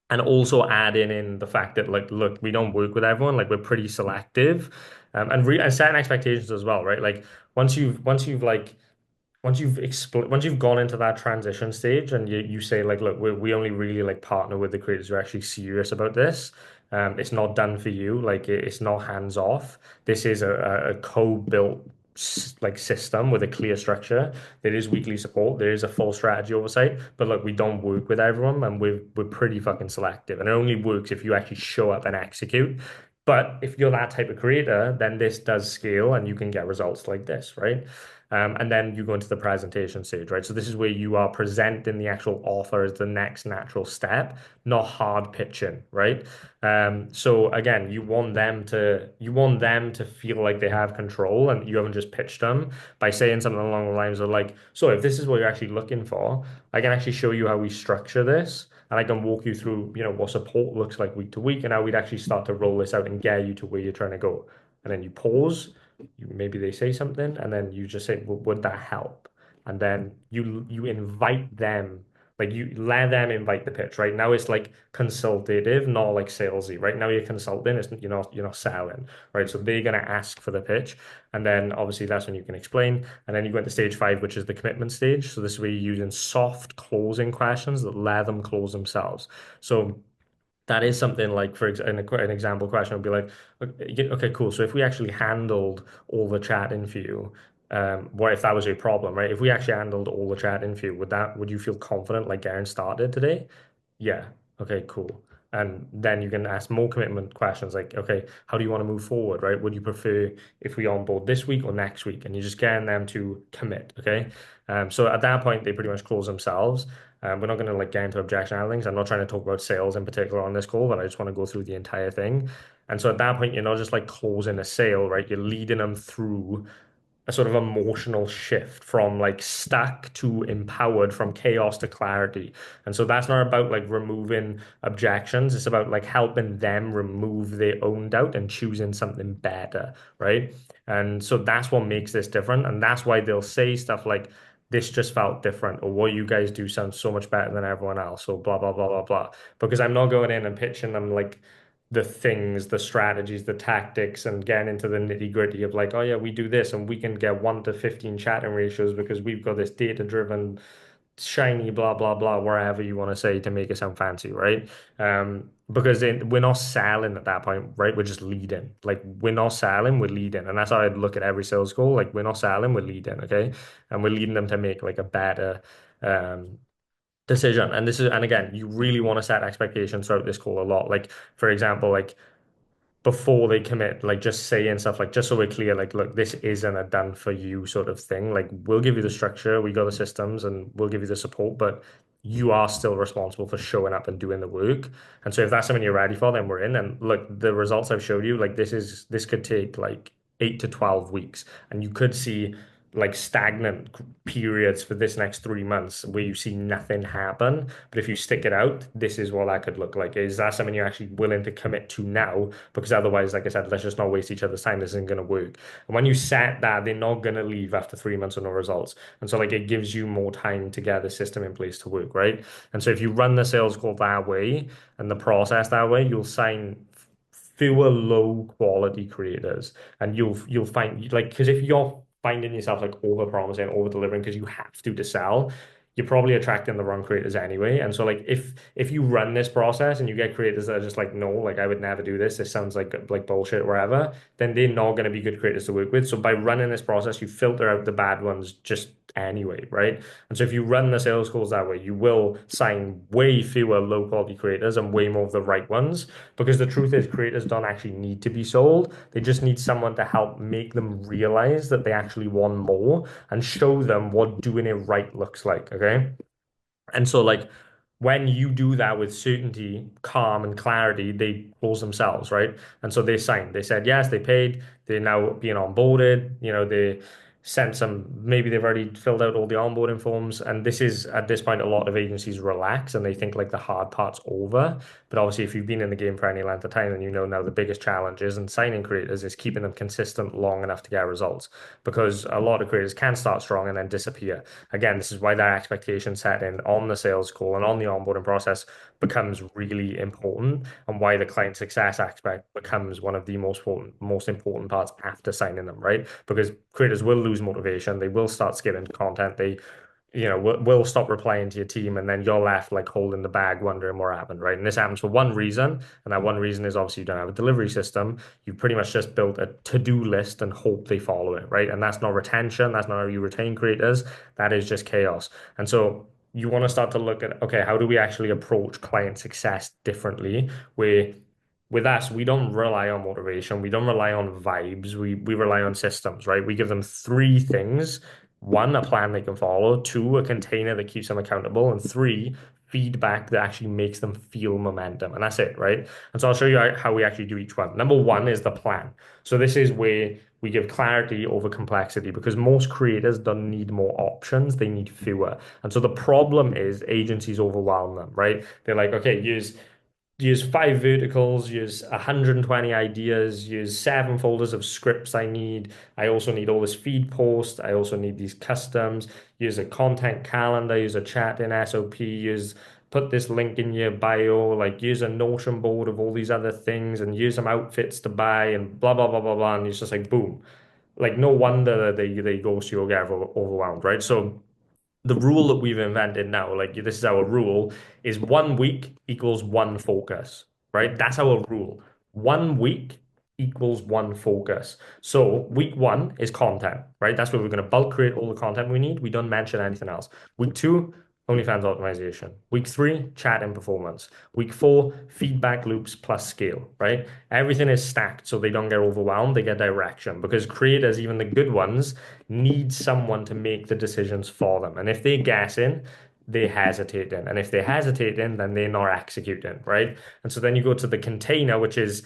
And also adding in the fact that like look, we don't work with everyone, like we're pretty selective, and setting expectations as well, right? Like once you've gone into that transition stage and you say like look, we only really like partner with the creators who are actually serious about this. It's not done for you, like it's not hands off. This is a co-built like system with a clear structure. There is weekly support, there is a full strategy oversight, but look, we don't work with everyone and we're pretty fucking selective, and it only works if you actually show up and execute. But if you're that type of creator, then this does scale and you can get results like this, right? And then you go into the presentation stage, right? So this is where you are presenting the actual offer as the next natural step, not hard pitching, right? So again, you want them to feel like they have control and you haven't just pitched them by saying something along the lines of like, so if this is what you're actually looking for, I can actually show you how we structure this. And I can walk you through, what support looks like week to week and how we'd actually start to roll this out and get you to where you're trying to go. And then you pause, maybe they say something, and then you just say, well, would that help? And then you invite them, like you let them invite the pitch, right? Now it's like consultative, not like salesy, right? Now you're consulting, you're not selling, right? So they're gonna ask for the pitch, and then obviously that's when you can explain. And then you go into stage five, which is the commitment stage. So this is where you're using soft closing questions that let them close themselves. So that is something like, for an example question would be like, okay, okay, cool. So if we actually handled all the chatting for you, what if that was your problem, right? If we actually handled all the chatting for you, would you feel confident like getting started today? Yeah. Okay, cool. And then you can ask more commitment questions like, okay, how do you want to move forward, right? Would you prefer if we onboard this week or next week? And you're just getting them to commit, okay? So at that point, they pretty much close themselves. We're not going to like get into objection handlings. I'm not trying to talk about sales in particular on this call, but I just want to go through the entire thing. And so at that point, you're not just like closing a sale, right? You're leading them through a sort of emotional shift from like stuck to empowered, from chaos to clarity. And so that's not about like removing objections. It's about like helping them remove their own doubt and choosing something better, right? And so that's what makes this different. And that's why they'll say stuff like, this just felt different, or what you guys do sounds so much better than everyone else, or blah, blah, blah, blah, blah. Because I'm not going in and pitching them like the things, the strategies, the tactics, and getting into the nitty gritty of like, oh yeah, we do this and we can get 1 to 15 chatting ratios because we've got this data driven, shiny, blah, blah, blah, wherever you want to say to make it sound fancy, right? Because then we're not selling at that point, right? We're just leading. Like we're not selling, we're leading. And that's how I'd look at every sales call. Like we're not selling, we're leading, okay? And we're leading them to make like a better decision. And again, you really want to set expectations throughout this call a lot. Like, for example, like before they commit, like just saying stuff like, just so we're clear, like, look, this isn't a done for you sort of thing. Like, we'll give you the structure, we got the systems, and we'll give you the support, but you are still responsible for showing up and doing the work. And so if that's something you're ready for, then we're in. And look, the results I've showed you, like this could take like 8 to 12 weeks, and you could see like stagnant periods for this next 3 months where you see nothing happen. But if you stick it out, this is what that could look like. Is that something you're actually willing to commit to now? Because otherwise, like I said, let's just not waste each other's time. This isn't going to work. And when you set that, they're not going to leave after 3 months with no results. And so, like, it gives you more time to get the system in place to work, right? And so, if you run the sales call that way and the process that way, you'll sign fewer low quality creators, and you'll find like, because if you're finding yourself like over promising, over delivering because you have to sell, you're probably attracting the wrong creators anyway. And so like if you run this process and you get creators that are just like, no, like I would never do this, this sounds like bullshit or whatever, then they're not going to be good creators to work with. So by running this process, you filter out the bad ones just anyway, right? And so if you run the sales calls that way, you will sign way fewer low quality creators and way more of the right ones. Because the truth is, creators don't actually need to be sold. They just need someone to help make them realize that they actually want more and show them what doing it right looks like. Okay. And so, like, when you do that with certainty, calm, and clarity, they close themselves, right? And so they signed. They said yes, they paid. They're now being onboarded. They sent some, maybe they've already filled out all the onboarding forms. And this is, at this point, a lot of agencies relax and they think like the hard part's over. But obviously, if you've been in the game for any length of time, then you know now the biggest challenge is in signing creators is keeping them consistent long enough to get results. Because a lot of creators can start strong and then disappear. Again, this is why that expectation setting on the sales call and on the onboarding process becomes really important, and why the client success aspect becomes one of the most important parts after signing them, right? Because creators will lose motivation, they will start skipping content, they will stop replying to your team, and then you're left like holding the bag, wondering what happened, right? And this happens for one reason, and that one reason is obviously you don't have a delivery system. You pretty much just built a to-do list and hope they follow it, right? And that's not retention. That's not how you retain creators. That is just chaos. And so you want to start to look at, okay, how do we actually approach client success differently? Where with us, we don't rely on motivation. We don't rely on vibes. We rely on systems, right? We give them three things One, a plan they can follow. Two, a container that keeps them accountable. And three, feedback that actually makes them feel momentum. And that's it, right? And so I'll show you how we actually do each one. Number one is the plan. So this is where we give clarity over complexity because most creators don't need more options, they need fewer. And so the problem is agencies overwhelm them, right? They're like, okay, use five verticals, use 120 ideas, use seven folders of scripts I need. I also need all this feed post. I also need these customs. Use a content calendar, use a chat in SOP, use put this link in your bio, like use a Notion board of all these other things and use some outfits to buy and blah blah blah blah blah. And it's just like boom. Like no wonder that they go so get overwhelmed, right? So the rule that we've invented now, like this is our rule, is 1 week equals one focus, right? That's our rule. 1 week equals one focus. So week one is content, right? That's where we're going to bulk create all the content we need. We don't mention anything else. Week two, OnlyFans optimization. Week three, chat and performance. Week four, feedback loops plus scale, right? Everything is stacked so they don't get overwhelmed, they get direction because creators, even the good ones, need someone to make the decisions for them. And if they're guessing, they hesitate in. And if they hesitate in, then they're not executing, right? And so then you go to the container, which is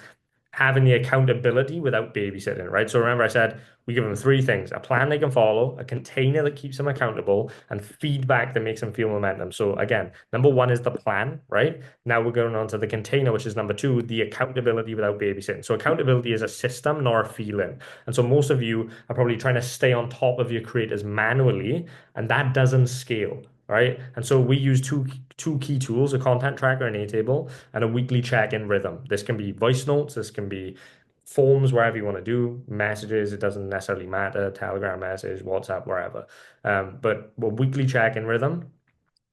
having the accountability without babysitting, right? So remember, I said we give them three things: a plan they can follow, a container that keeps them accountable, and feedback that makes them feel momentum. So again, number one is the plan, right? Now we're going on to the container, which is number two, the accountability without babysitting. So accountability is a system, not a feeling. And so most of you are probably trying to stay on top of your creators manually, and that doesn't scale. Right. And so we use two key tools, a content tracker and Airtable, and a weekly check-in rhythm. This can be voice notes, this can be forms, wherever you want to do, messages, it doesn't necessarily matter, Telegram message, WhatsApp, wherever. But a weekly check-in rhythm.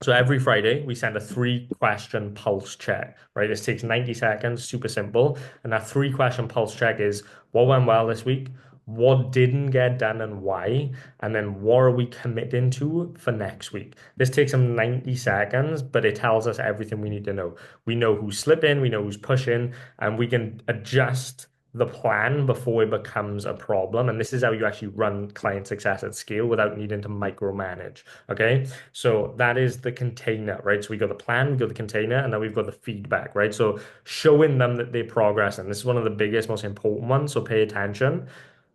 So every Friday, we send a three-question pulse check, right? This takes 90 seconds, super simple. And that three-question pulse check is what went well this week? What didn't get done and why? And then what are we committing to for next week? This takes them 90 seconds, but it tells us everything we need to know. We know who's slipping, we know who's pushing, and we can adjust the plan before it becomes a problem. And this is how you actually run client success at scale without needing to micromanage. Okay. So that is the container, right? So we got the plan, we got the container, and then we've got the feedback, right? So showing them that they progress. And this is one of the biggest, most important ones. So pay attention.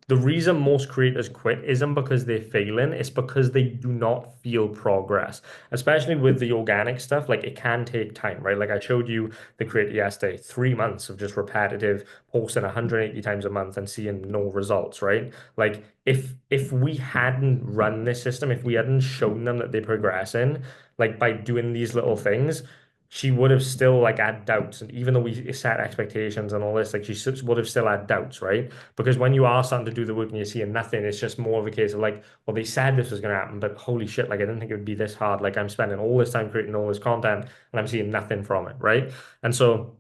The reason most creators quit isn't because they're failing, it's because they do not feel progress. Especially with the organic stuff, like it can take time, right? Like I showed you the creator yesterday, 3 months of just repetitive posting 180 times a month and seeing no results, right? Like if we hadn't run this system, if we hadn't shown them that they're progressing, like by doing these little things, she would have still like had doubts. And even though we set expectations and all this, like would have still had doubts, right? Because when you are starting to do the work and you're seeing nothing, it's just more of a case of like, well, they said this was going to happen, but holy shit, like I didn't think it would be this hard. Like I'm spending all this time creating all this content and I'm seeing nothing from it, right? And so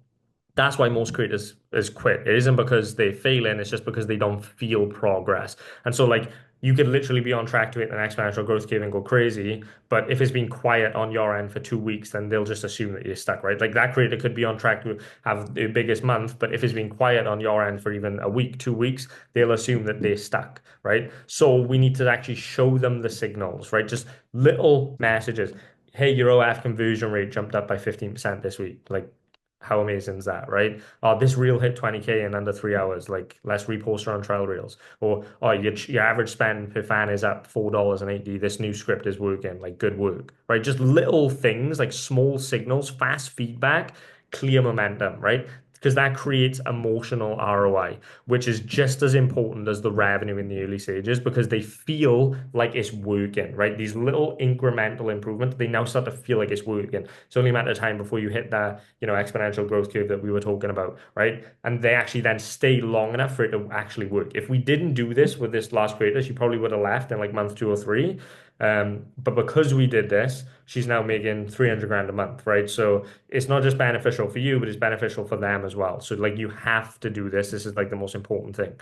that's why most creators is quit. It isn't because they're failing, it's just because they don't feel progress. And so like you could literally be on track to hit an exponential growth curve and go crazy, but if it's been quiet on your end for 2 weeks, then they'll just assume that you're stuck, right? Like that creator could be on track to have the biggest month, but if it's been quiet on your end for even a week, 2 weeks, they'll assume that they're stuck, right? So we need to actually show them the signals, right? Just little messages. Hey, your OF conversion rate jumped up by 15% this week. Like how amazing is that, right? Oh, this reel hit 20K in under 3 hours. Like, let's repost her on trial reels. Or, oh, your average spend per fan is up $4.80. This new script is working. Like, good work, right? Just little things, like small signals, fast feedback, clear momentum, right? Because that creates emotional ROI, which is just as important as the revenue in the early stages because they feel like it's working, right? These little incremental improvements, they now start to feel like it's working. It's only a matter of time before you hit that, exponential growth curve that we were talking about, right? And they actually then stay long enough for it to actually work. If we didn't do this with this last creator, she probably would have left in like month 2 or 3. But because we did this, she's now making 300 grand a month, right? So it's not just beneficial for you, but it's beneficial for them as well. So like you have to do this. This is like the most important thing.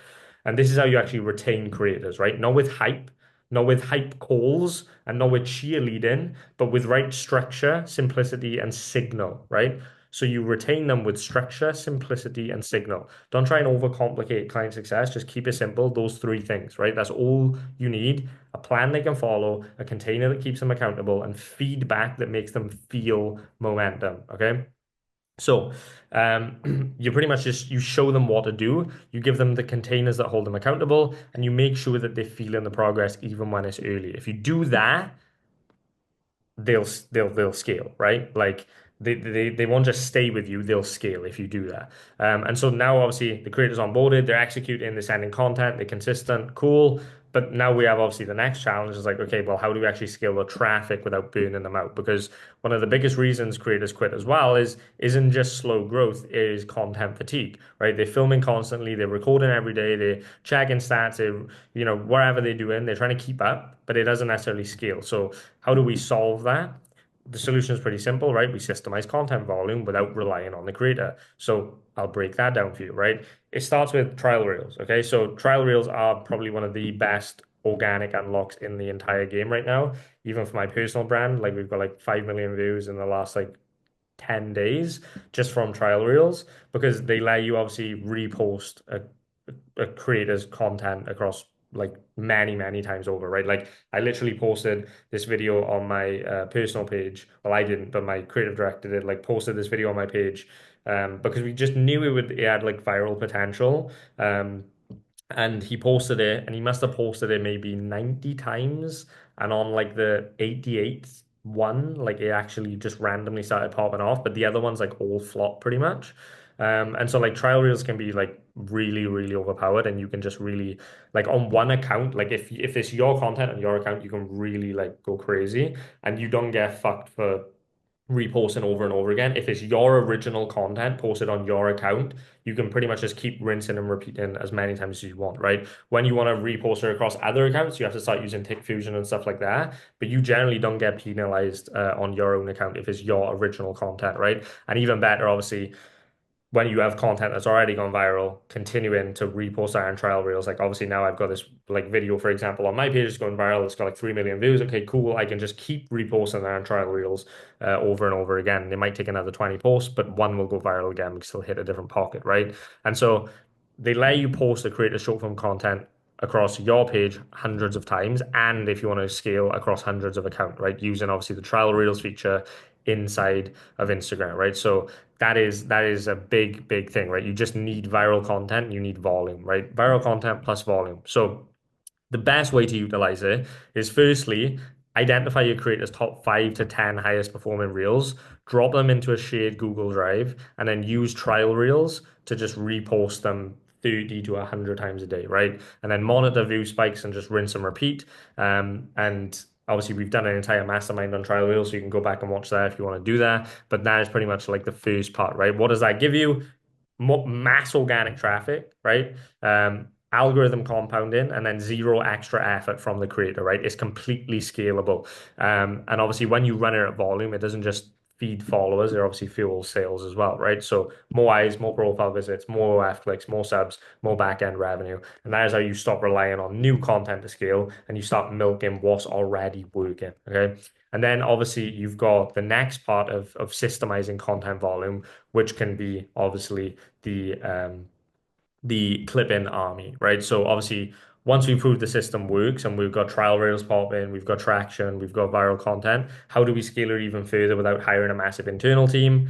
And this is how you actually retain creators, right? Not with hype, not with hype calls, and not with cheerleading, but with right structure, simplicity, and signal, right? So you retain them with structure, simplicity, and signal. Don't try and overcomplicate client success. Just keep it simple. Those three things, right? That's all you need. A plan they can follow, a container that keeps them accountable, and feedback that makes them feel momentum. Okay. So you pretty much just you show them what to do, you give them the containers that hold them accountable, and you make sure that they feel in the progress even when it's early. If you do that, they'll scale, right? Like they won't just stay with you, they'll scale if you do that. And so now obviously the creators onboarded, they're executing, they're sending content, they're consistent, cool. But now we have obviously the next challenge is like, okay, well, how do we actually scale the traffic without burning them out? Because one of the biggest reasons creators quit as well isn't just slow growth, is content fatigue, right? They're filming constantly, they're recording every day, they're checking stats, wherever they're doing, they're trying to keep up, but it doesn't necessarily scale. So how do we solve that? The solution is pretty simple, right? We systemize content volume without relying on the creator. So I'll break that down for you, right? It starts with trial reels. Okay. So trial reels are probably one of the best organic unlocks in the entire game right now. Even for my personal brand, like we've got like 5 million views in the last like 10 days just from trial reels because they let you obviously repost a creator's content across like many times over, right? Like I literally posted this video on my personal page. Well, I didn't, but my creative director did. Like posted this video on my page because we just knew it had like viral potential. And he posted it, and he must have posted it maybe 90 times. And on like the 88th one, like it actually just randomly started popping off, but the other ones like all flop pretty much. And so like trial reels can be like really overpowered, and you can just really like on one account, like if it's your content on your account, you can really like go crazy, and you don't get fucked for reposting over and over again. If it's your original content posted on your account, you can pretty much just keep rinsing and repeating as many times as you want, right? When you want to repost it across other accounts, you have to start using tick fusion and stuff like that. But you generally don't get penalized on your own account if it's your original content, right? And even better, obviously, when you have content that's already gone viral, continuing to repost that in trial reels. Like obviously now I've got this like video, for example, on my page, it's going viral. It's got like 3 million views. Okay, cool. I can just keep reposting that in trial reels over and over again. It might take another 20 posts, but one will go viral again because it'll hit a different pocket, right? And so they let you post or create a short form content across your page hundreds of times, and if you want to scale across hundreds of accounts, right? Using obviously the trial reels feature inside of Instagram, right? So that is a big thing, right? You just need viral content, you need volume, right? Viral content plus volume. So the best way to utilize it is firstly, identify your creators' top 5 to 10 highest performing reels, drop them into a shared Google Drive, and then use trial reels to just repost them 30 to 100 times a day, right? And then monitor view spikes and just rinse and repeat. And obviously, we've done an entire mastermind on trial reels, so you can go back and watch that if you want to do that. But that is pretty much like the first part, right? What does that give you? Mass organic traffic, right? Algorithm compounding, and then zero extra effort from the creator, right? It's completely scalable. And obviously, when you run it at volume, it doesn't just feed followers, it obviously fuels sales as well, right? So more eyes, more profile visits, more OF clicks, more subs, more back end revenue. And that is how you stop relying on new content to scale and you start milking what's already working, okay? And then obviously you've got the next part of systemizing content volume, which can be obviously the clip-in army, right? So obviously, once we prove the system works and we've got trial rails popping, we've got traction, we've got viral content, how do we scale it even further without hiring a massive internal team?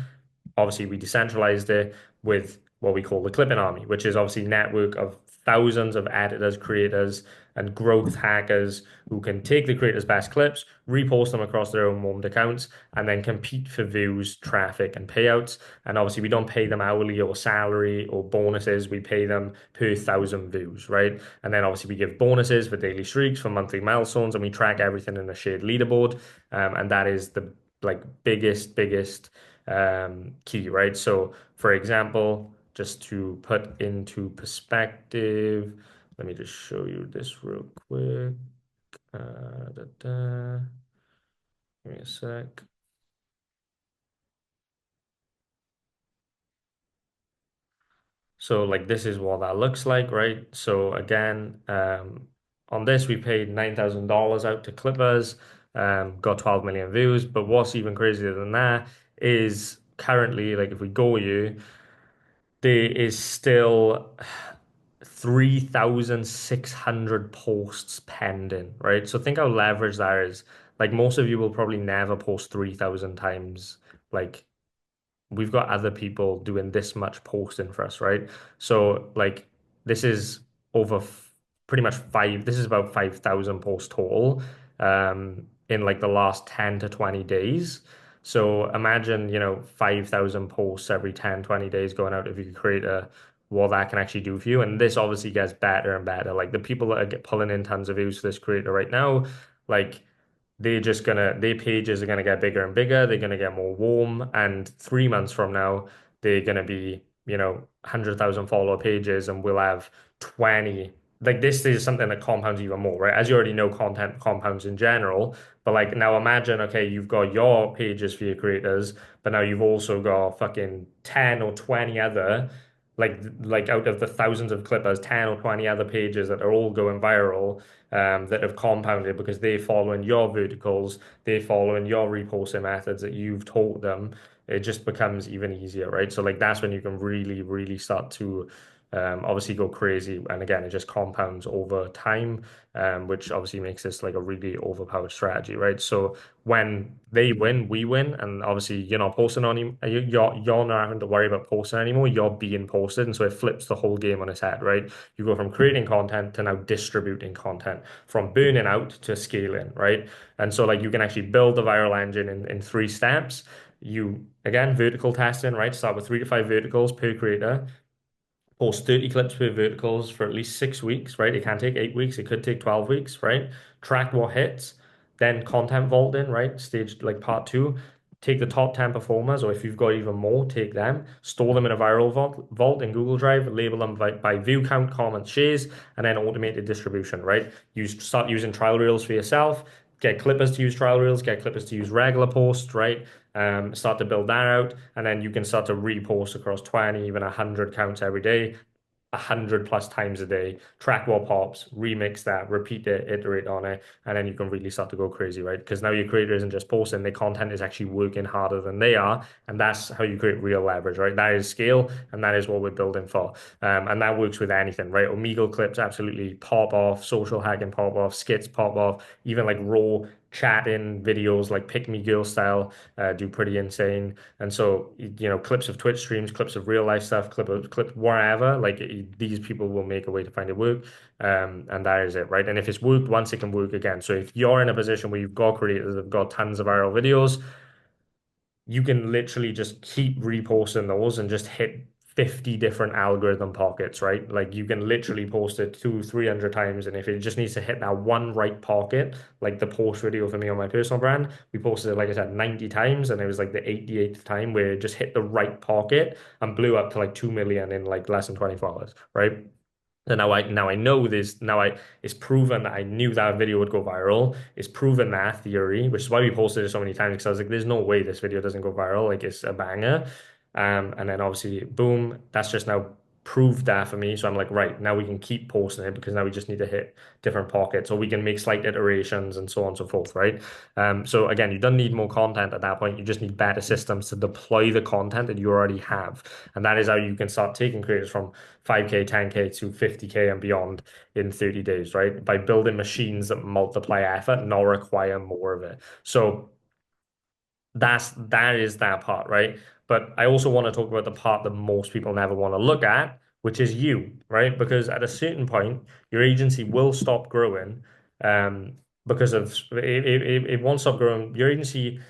Obviously, we decentralized it with what we call the clipping army, which is obviously network of thousands of editors, creators, and growth hackers who can take the creators' best clips, repost them across their own warmed accounts, and then compete for views, traffic, and payouts. And obviously, we don't pay them hourly or salary or bonuses. We pay them per 1,000 views, right? And then obviously, we give bonuses for daily streaks, for monthly milestones, and we track everything in a shared leaderboard. And that is the like biggest key, right? So, for example, just to put into perspective, let me just show you this real quick. Da, da. Give me a sec. So like this is what that looks like, right? So again, on this we paid $9,000 out to Clippers, got 12 million views. But what's even crazier than that is currently, like if we go you, there is still 3,600 posts pending, right? So think how leverage that is. Like most of you will probably never post 3,000 times. Like we've got other people doing this much posting for us, right? So like this is over pretty much this is about 5,000 posts total in like the last 10 to 20 days. So imagine, 5,000 posts every 10, 20 days going out if you could create what that can actually do for you. And this obviously gets better and better. Like the people that are pulling in tons of views for this creator right now, like their pages are gonna get bigger and bigger, they're gonna get more warm, and 3 months from now, they're gonna be, 100,000 follower pages, and we'll have 20. Like this is something that compounds even more, right? As you already know, content compounds in general, but like now imagine, okay, you've got your pages for your creators, but now you've also got fucking 10 or 20 other, like out of the thousands of clippers, 10 or 20 other pages that are all going viral, that have compounded because they're following your verticals, they're following your reposting methods that you've taught them. It just becomes even easier, right? So like that's when you can really, really start to obviously go crazy. And again, it just compounds over time, which obviously makes this like a really overpowered strategy, right? So when they win, we win, and obviously you're not posting on you're not having to worry about posting anymore. You're being posted, and so it flips the whole game on its head, right? You go from creating content to now distributing content, from burning out to scaling, right? And so like you can actually build the viral engine in 3 steps. You again vertical testing, right? Start with 3 to 5 verticals per creator, post 30 clips per verticals for at least 6 weeks, right? It can take 8 weeks, it could take 12 weeks, right? Track what hits, then content vaulting, right? Stage like part two. Take the top 10 performers, or if you've got even more, take them, store them in a viral vault in Google Drive, label them by view count, comments, shares, and then automated distribution, right? Start using trial reels for yourself, get clippers to use trial reels, get clippers to use regular posts, right? Start to build that out, and then you can start to repost across 20, even 100 counts every day, 100 plus times a day, track what pops, remix that, repeat it, iterate on it, and then you can really start to go crazy, right? Because now your creator isn't just posting, their content is actually working harder than they are, and that's how you create real leverage, right? That is scale, and that is what we're building for. And that works with anything, right? Omegle clips absolutely pop off, social hacking pop off, skits pop off, even like raw chatting videos like pick me girl style do pretty insane. And so, clips of Twitch streams, clips of real life stuff, clip wherever, like these people will make a way to find it work. And that is it, right? And if it's worked once, it can work again. So if you're in a position where you've got creators that have got tons of viral videos, you can literally just keep reposting those and just hit 50 different algorithm pockets, right? Like you can literally post it 300 times. And if it just needs to hit that one right pocket, like the post video for me on my personal brand, we posted it, like I said, 90 times. And it was like the 88th time where it just hit the right pocket and blew up to like 2 million in like less than 24 hours, right? And now I know this. It's proven that I knew that video would go viral. It's proven that theory, which is why we posted it so many times, because I was like, there's no way this video doesn't go viral. Like it's a banger. And then obviously, boom, that's just now proved that for me. So I'm like, right, now we can keep posting it because now we just need to hit different pockets, or we can make slight iterations and so on and so forth, right? So again, you don't need more content at that point. You just need better systems to deploy the content that you already have. And that is how you can start taking creators from 5K, 10K to 50K and beyond in 30 days, right? By building machines that multiply effort, not require more of it. So that is that part, right? But I also want to talk about the part that most people never want to look at, which is you, right? Because at a certain point, your agency will stop growing, um, because of it won't stop growing. Your agency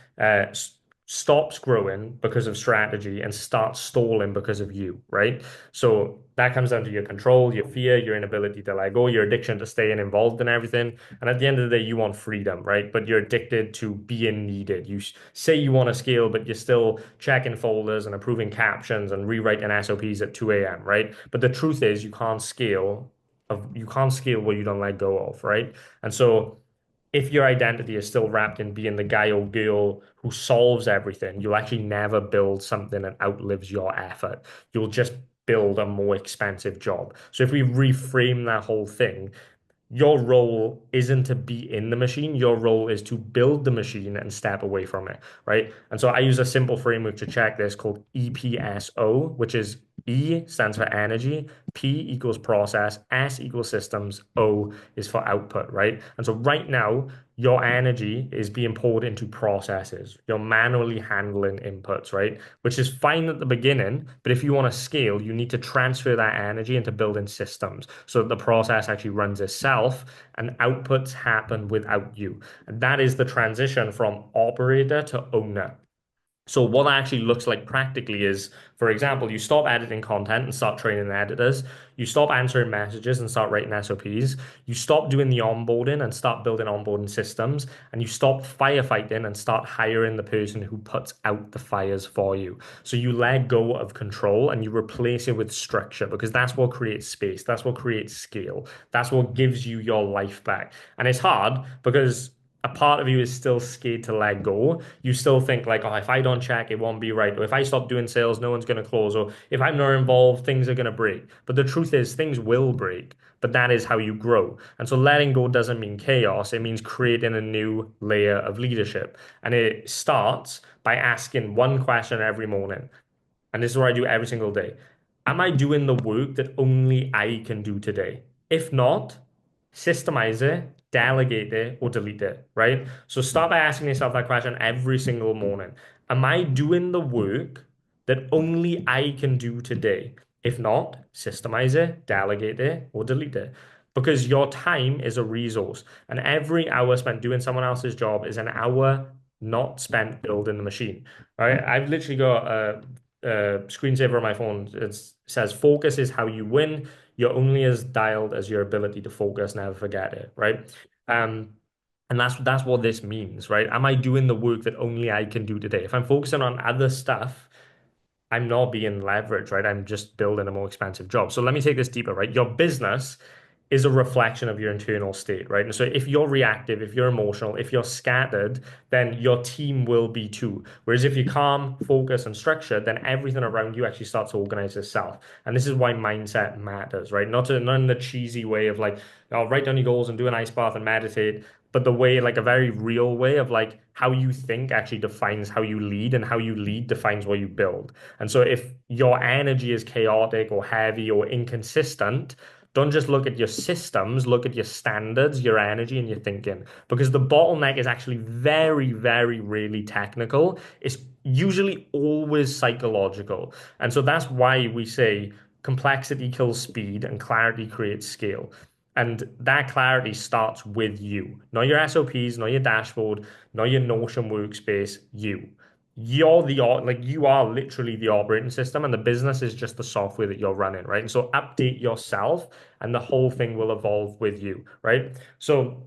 stops growing because of strategy and starts stalling because of you, right? So that comes down to your control, your fear, your inability to let go, your addiction to staying involved in everything. And at the end of the day, you want freedom, right? But you're addicted to being needed. You say you want to scale, but you're still checking folders and approving captions and rewriting SOPs at 2 a.m., right? But the truth is you can't scale what you don't let go of, right? And so if your identity is still wrapped in being the guy or girl who solves everything, you'll actually never build something that outlives your effort. You'll just build a more expensive job. So if we reframe that whole thing, your role isn't to be in the machine. Your role is to build the machine and step away from it, right? And so I use a simple framework to check this called EPSO, which is E stands for energy, P equals process, S equals systems, O is for output, right? And so right now, your energy is being poured into processes. You're manually handling inputs, right? Which is fine at the beginning, but if you want to scale, you need to transfer that energy into building systems so that the process actually runs itself and outputs happen without you. And that is the transition from operator to owner. So what that actually looks like practically is, for example, you stop editing content and start training editors. You stop answering messages and start writing SOPs. You stop doing the onboarding and start building onboarding systems. And you stop firefighting and start hiring the person who puts out the fires for you. So you let go of control and you replace it with structure because that's what creates space. That's what creates scale. That's what gives you your life back. And it's hard because a part of you is still scared to let go. You still think like, oh, if I don't check, it won't be right. Or if I stop doing sales, no one's going to close. Or if I'm not involved, things are going to break. But the truth is, things will break. But that is how you grow. And so letting go doesn't mean chaos. It means creating a new layer of leadership. And it starts by asking one question every morning. And this is what I do every single day. Am I doing the work that only I can do today? If not, systemize it, delegate it, or delete it, right? So start by asking yourself that question every single morning. Am I doing the work that only I can do today? If not, systemize it, delegate it, or delete it. Because your time is a resource, and every hour spent doing someone else's job is an hour not spent building the machine. Right? I've literally got a screensaver on my phone. It says, "Focus is how you win. You're only as dialed as your ability to focus. Never forget it." Right? Um, and that's what this means, right? Am I doing the work that only I can do today? If I'm focusing on other stuff, I'm not being leveraged, right? I'm just building a more expensive job. So let me take this deeper, right? Your business is a reflection of your internal state, right? And so if you're reactive, if you're emotional, if you're scattered, then your team will be too. Whereas if you're calm, focused, and structured, then everything around you actually starts to organize itself. And this is why mindset matters, right? Not in the cheesy way of like, oh, write down your goals and do an ice bath and meditate, but the way, like a very real way of like how you think actually defines how you lead, and how you lead defines what you build. And so if your energy is chaotic or heavy or inconsistent, don't just look at your systems, look at your standards, your energy, and your thinking. Because the bottleneck is actually very, very, really technical. It's usually always psychological. And so that's why we say complexity kills speed and clarity creates scale. And that clarity starts with you, not your SOPs, not your dashboard, not your Notion workspace, you. You're the like you are literally the operating system, and the business is just the software that you're running, right? And so update yourself, and the whole thing will evolve with you, right? So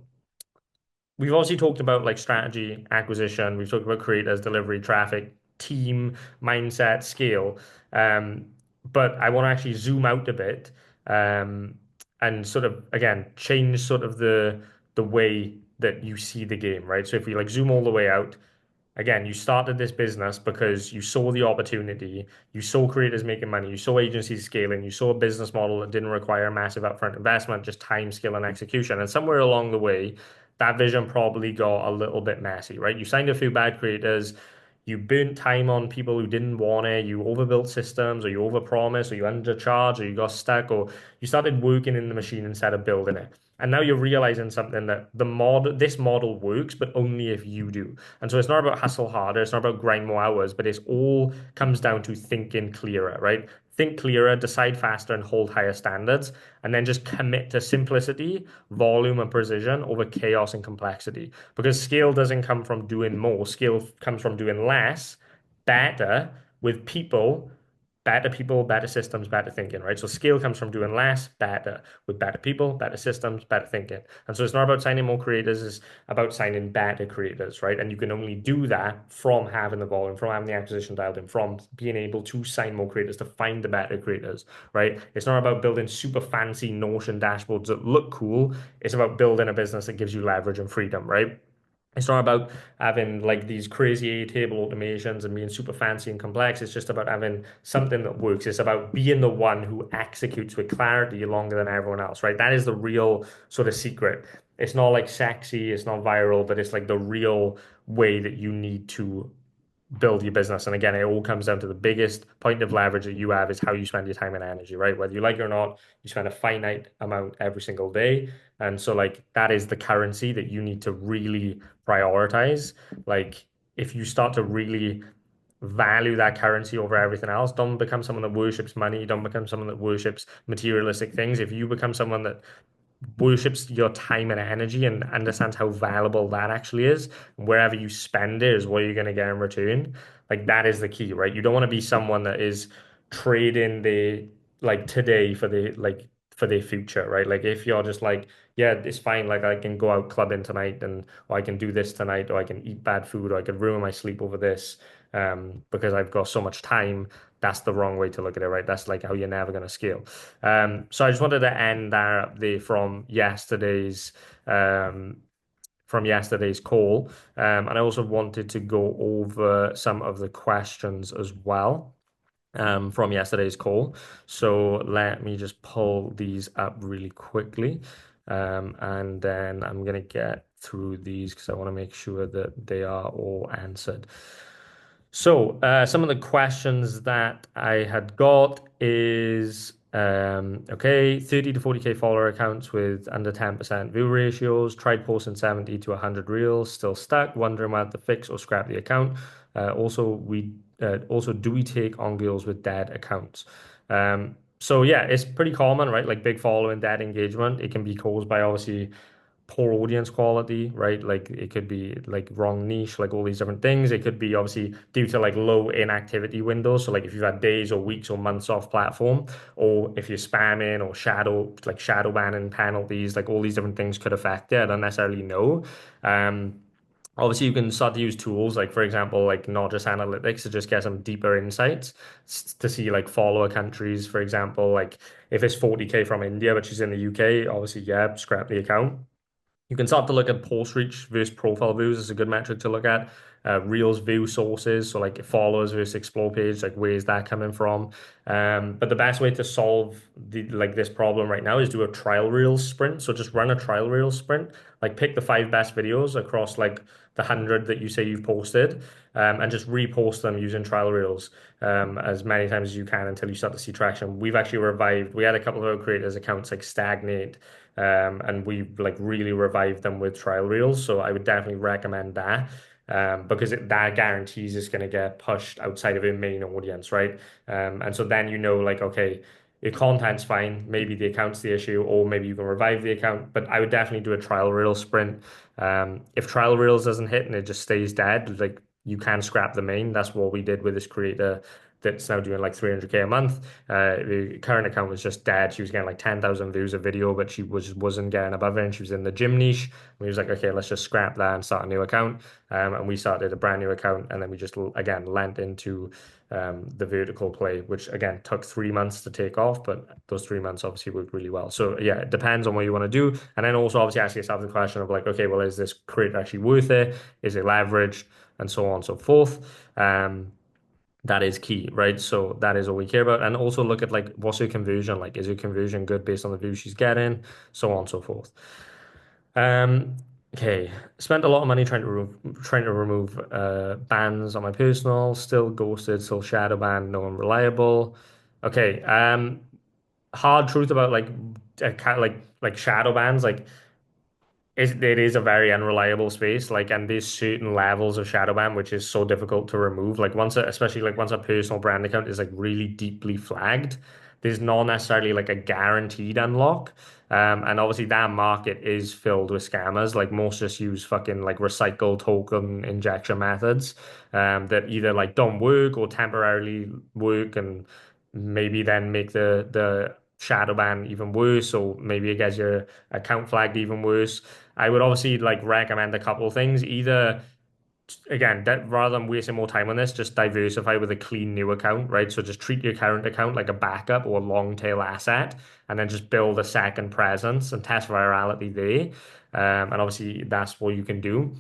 we've obviously talked about like strategy, acquisition, we've talked about creators, delivery, traffic, team, mindset, scale. Um, but I want to actually zoom out a bit, um, and sort of again change sort of the way that you see the game, right? So if we like zoom all the way out, again, you started this business because you saw the opportunity, you saw creators making money, you saw agencies scaling, you saw a business model that didn't require a massive upfront investment, just time, skill, and execution. And somewhere along the way, that vision probably got a little bit messy, right? You signed a few bad creators, you burnt time on people who didn't want it, you overbuilt systems, or you overpromised, or you undercharged, or you got stuck, or you started working in the machine instead of building it. And now you're realizing something that this model works, but only if you do. And so it's not about hustle harder, it's not about grind more hours, but it's all comes down to thinking clearer, right? Think clearer, decide faster, and hold higher standards, and then just commit to simplicity, volume, and precision over chaos and complexity. Because scale doesn't come from doing more, scale comes from doing less, better, with people, better systems, better thinking, right? So scale comes from doing less, better, with better people, better systems, better thinking. And so it's not about signing more creators, it's about signing better creators, right? And you can only do that from having the volume, from having the acquisition dialed in, from being able to sign more creators, to find the better creators, right? It's not about building super fancy Notion dashboards that look cool. It's about building a business that gives you leverage and freedom, right? It's not about having like these crazy table automations and being super fancy and complex. It's just about having something that works. It's about being the one who executes with clarity longer than everyone else, right? That is the real sort of secret. It's not like sexy, it's not viral, but it's like the real way that you need to build your business. And again, it all comes down to the biggest point of leverage that you have is how you spend your time and energy, right? Whether you like it or not, you spend a finite amount every single day. And so, like, that is the currency that you need to really prioritize. Like, if you start to really value that currency over everything else, don't become someone that worships money, don't become someone that worships materialistic things. If you become someone that worships your time and energy and understands how valuable that actually is. Wherever you spend it is what you're going to get in return. Like that is the key, right? You don't want to be someone that is trading the like today for the like for their future, right? Like if you're just like, yeah, it's fine, like I can go out clubbing tonight and or I can do this tonight or I can eat bad food or I could ruin my sleep over this because I've got so much time. That's the wrong way to look at it, right? That's like how you're never going to scale. So I just wanted to end there update um, from yesterday's call, and I also wanted to go over some of the questions as well from yesterday's call. So let me just pull these up really quickly, and then I'm gonna get through these because I want to make sure that they are all answered. So, some of the questions that I had got is okay, 30 to 40K follower accounts with under 10% view ratios, tried posting 70 to 100 reels, still stuck, wondering whether to fix or scrap the account. Also, do we take on girls with dead accounts? So yeah, it's pretty common, right? Like big following, dead engagement. It can be caused by obviously poor audience quality, right? Like it could be like wrong niche, like all these different things. It could be obviously due to like low inactivity windows. So like if you've had days or weeks or months off platform, or if you're spamming or shadow banning penalties, like all these different things could affect it. I don't necessarily know. Um, Obviously, you can start to use tools like, for example, like not just analytics to just get some deeper insights to see like follower countries, for example, like if it's 40K from India, but she's in the UK, obviously, yeah, scrap the account. You can start to look at post reach versus profile views is a good metric to look at. Reels view sources, so like followers versus explore page, like where's that coming from? But the best way to solve this problem right now is do a trial reels sprint. So just run a trial reels sprint, like pick the 5 best videos across like the 100 that you say you've posted, and just repost them using trial reels as many times as you can until you start to see traction. We've actually revived. We had a couple of our creators' accounts like stagnate and we like really revived them with trial reels. So I would definitely recommend that because that guarantees it's going to get pushed outside of your main audience, right? And so then you know, like, okay, your content's fine, maybe the account's the issue, or maybe you can revive the account. But I would definitely do a trial reel sprint. If trial reels doesn't hit and it just stays dead, like you can scrap the main. That's what we did with this creator that's now doing like 300K a month. The current account was just dead. She was getting like 10,000 views a video, but she wasn't getting above it. And she was in the gym niche. And we was like, okay, let's just scrap that and start a new account. And we started a brand new account. And then we just, again, lent into the vertical play, which again took 3 months to take off. But those 3 months obviously worked really well. So yeah, it depends on what you want to do. And then also obviously ask yourself the question of like, okay, well, is this creator actually worth it? Is it leveraged? And so on and so forth. That is key, right? So that is all we care about. And also look at like what's her conversion like? Is her conversion good based on the views she's getting? So on and so forth. Um, okay. Spent a lot of money trying to remove bans on my personal, still ghosted, still shadow banned, no one reliable. Okay. Hard truth about like like shadow bans, like it is a very unreliable space, like, and there's certain levels of shadow ban which is so difficult to remove. Like especially like once a personal brand account is like really deeply flagged, there's not necessarily like a guaranteed unlock. And obviously that market is filled with scammers. Like most just use fucking like recycle token injection methods, that either like don't work or temporarily work and maybe then make the shadow ban even worse, or maybe it gets your account flagged even worse. I would obviously like recommend a couple of things. Either again, that rather than wasting more time on this, just diversify with a clean new account, right? So just treat your current account like a backup or a long tail asset, and then just build a second presence and test virality there. And obviously that's what you can do.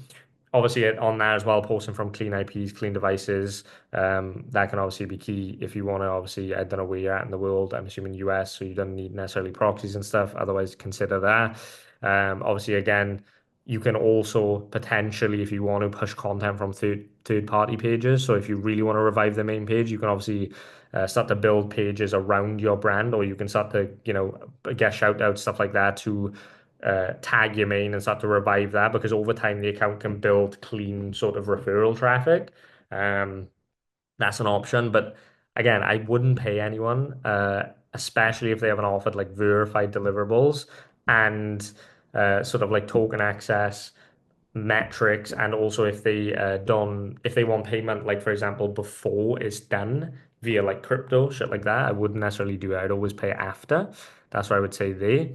obviously on there as well, posting from clean IPs, clean devices. That can obviously be key if you want to, obviously, I don't know where you're at in the world. I'm assuming US, so you don't need necessarily proxies and stuff. Otherwise, consider that. Obviously, again, you can also potentially, if you want to, push content from third party pages. So if you really want to revive the main page, you can obviously start to build pages around your brand, or you can start to, get shout outs, stuff like that to tag your main and start to revive that, because over time the account can build clean sort of referral traffic. Um, that's an option, but again, I wouldn't pay anyone, especially if they haven't offered like verified deliverables and sort of like token access metrics, and also if they don't, if they want payment, like for example before it's done via like crypto shit like that, I wouldn't necessarily do it. I'd always pay after. That's what I would say there.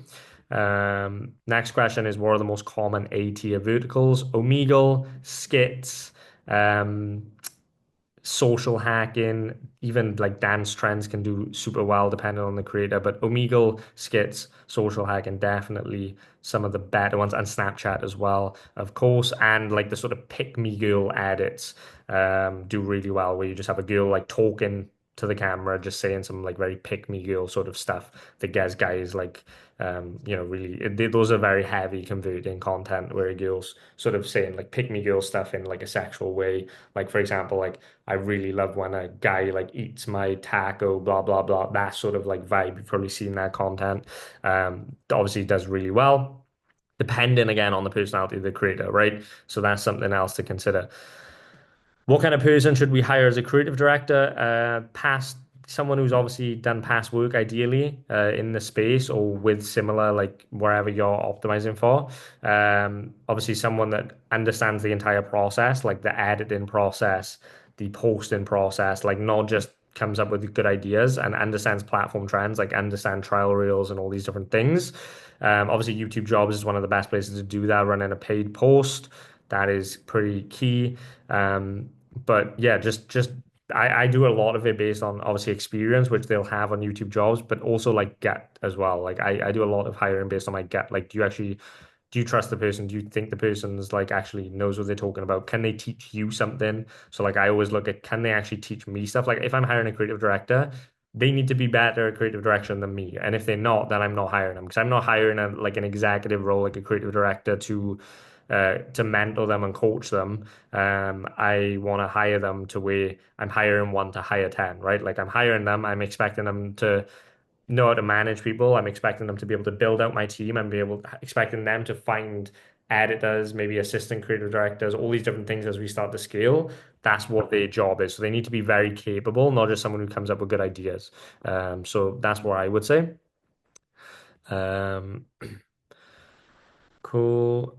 Next question is, what are the most common A tier verticals? Omegle, skits, um social hacking, even like dance trends can do super well depending on the creator. But Omegle, skits, social hacking, definitely some of the better ones, and Snapchat as well, of course. And like the sort of pick me girl edits do really well, where you just have a girl like talking to the camera, just saying some like very pick me girl sort of stuff that gets guys like really those are very heavy converting content, where a girl's sort of saying like pick me girl stuff in like a sexual way. Like for example, like I really love when a guy like eats my taco, blah blah blah. That sort of like vibe. You've probably seen that content. Obviously does really well, depending again on the personality of the creator, right? So that's something else to consider. What kind of person should we hire as a creative director? Past someone who's obviously done past work, ideally, in the space or with similar, like wherever you're optimizing for. Obviously, someone that understands the entire process, like the editing process, the posting process, like not just comes up with good ideas and understands platform trends, like understand trial reels and all these different things. Obviously, YouTube Jobs is one of the best places to do that, running a paid post. That is pretty key. But yeah, just I do a lot of it based on obviously experience, which they'll have on YouTube Jobs, but also like gut as well. Like I do a lot of hiring based on my gut. Like, do you trust the person? Do you think the person's like actually knows what they're talking about? Can they teach you something? So like I always look at, can they actually teach me stuff? Like if I'm hiring a creative director, they need to be better at creative direction than me. And if they're not, then I'm not hiring them, because I'm not hiring a like an executive role like a creative director to mentor them and coach them. I want to hire them to where I'm hiring one to hire 10, right? Like I'm hiring them, I'm expecting them to know how to manage people. I'm expecting them to be able to build out my team and be able expecting them to find editors, maybe assistant creative directors, all these different things as we start to scale. That's what their job is. So they need to be very capable, not just someone who comes up with good ideas. So that's what I would say. Um, cool.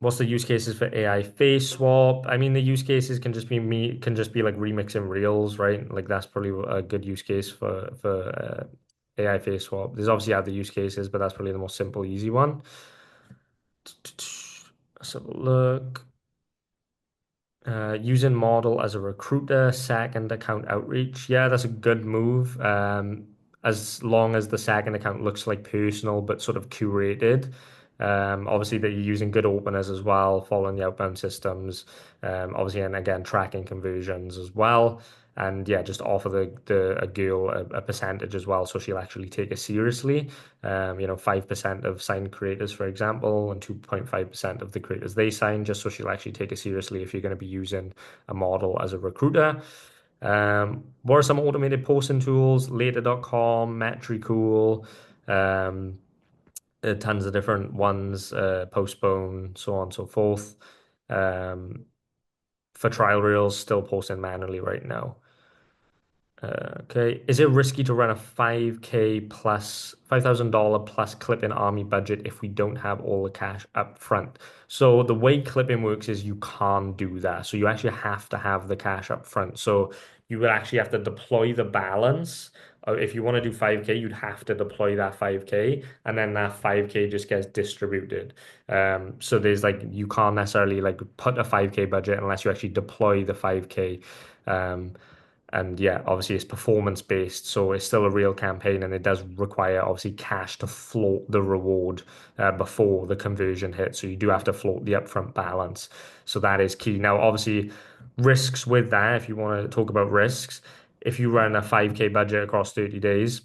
What's the use cases for AI face swap? I mean, the use cases can just be can just be like remixing reels, right? Like that's probably a good use case for AI face swap. There's obviously other use cases, but that's probably the most simple, easy one. Let's have a look. Using model as a recruiter, second account outreach. Yeah, that's a good move. As long as the second account looks like personal but sort of curated. Obviously that you're using good openers as well, following the outbound systems. Obviously, and again, tracking conversions as well. And yeah, just offer the a girl a percentage as well, so she'll actually take it seriously. 5% of signed creators, for example, and 2.5% of the creators they sign, just so she'll actually take it seriously if you're going to be using a model as a recruiter. What are some automated posting tools? Later.com, Metricool, tons of different ones, Postbone, so on and so forth. Um, for trial reels, still posting manually right now. Okay. Is it risky to run a 5K plus $5,000 plus clip-in army budget if we don't have all the cash up front? So the way clip-in works is you can't do that. So you actually have to have the cash up front. So you would actually have to deploy the balance. If you want to do 5K, you'd have to deploy that 5K, and then that 5K just gets distributed. So there's like, you can't necessarily like put a 5K budget unless you actually deploy the 5K. Um, And yeah, obviously it's performance based, so it's still a real campaign, and it does require obviously cash to float the reward before the conversion hits. So you do have to float the upfront balance. So that is key. Now, obviously, risks with that, if you want to talk about risks, if you run a 5K budget across 30 days,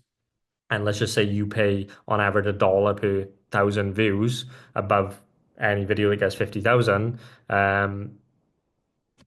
and let's just say you pay on average $1 per thousand views above any video that gets 50,000,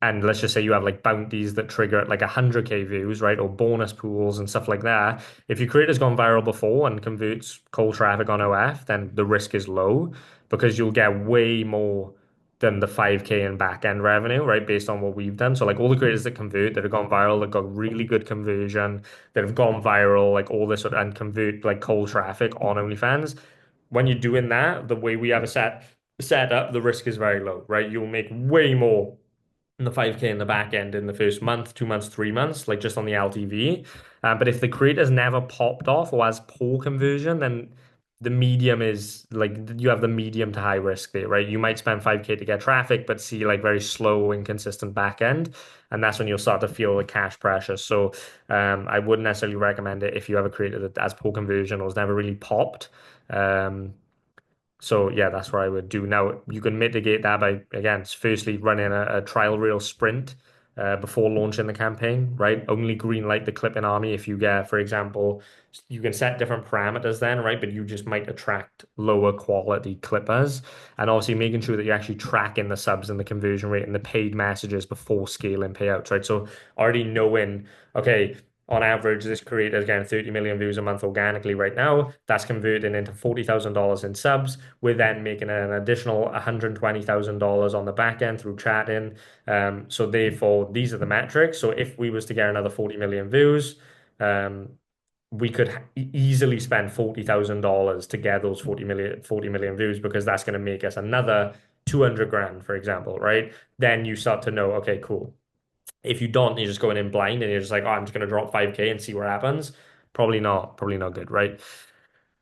and let's just say you have like bounties that trigger at like 100K views, right? Or bonus pools and stuff like that. If your creator's gone viral before and converts cold traffic on OF, then the risk is low because you'll get way more than the 5K in back end revenue, right? Based on what we've done. So like all the creators that convert, that have gone viral, that got really good conversion, that have gone viral, like all this sort of and convert like cold traffic on OnlyFans. When you're doing that, the way we have a set up, the risk is very low, right? You'll make way more in the 5K in the back end in the first month, 2 months, 3 months, like just on the LTV. But if the creator's never popped off or has poor conversion, then the medium is like you have the medium to high risk there, right? You might spend 5K to get traffic, but see like very slow, inconsistent back end. And that's when you'll start to feel the cash pressure. So I wouldn't necessarily recommend it if you have a creator that has poor conversion or has never really popped. Um, so yeah, that's what I would do. Now you can mitigate that by again, firstly running a trial reel sprint before launching the campaign, right? Only green light the clipping army if you get, for example, you can set different parameters then, right? But you just might attract lower quality clippers, and obviously making sure that you're actually tracking the subs and the conversion rate and the paid messages before scaling payouts, right? So already knowing, okay, on average, this creator is getting 30 million views a month organically right now. That's converting into $40,000 in subs. We're then making an additional $120,000 on the back end through chatting. So therefore, these are the metrics. So if we was to get another 40 million views, um, we could easily spend $40,000 to get those 40 million views because that's going to make us another 200 grand, for example, right? Then you start to know, okay, cool. If you don't, you're just going in blind and you're just like, oh, I'm just going to drop 5K and see what happens. Probably not good, right?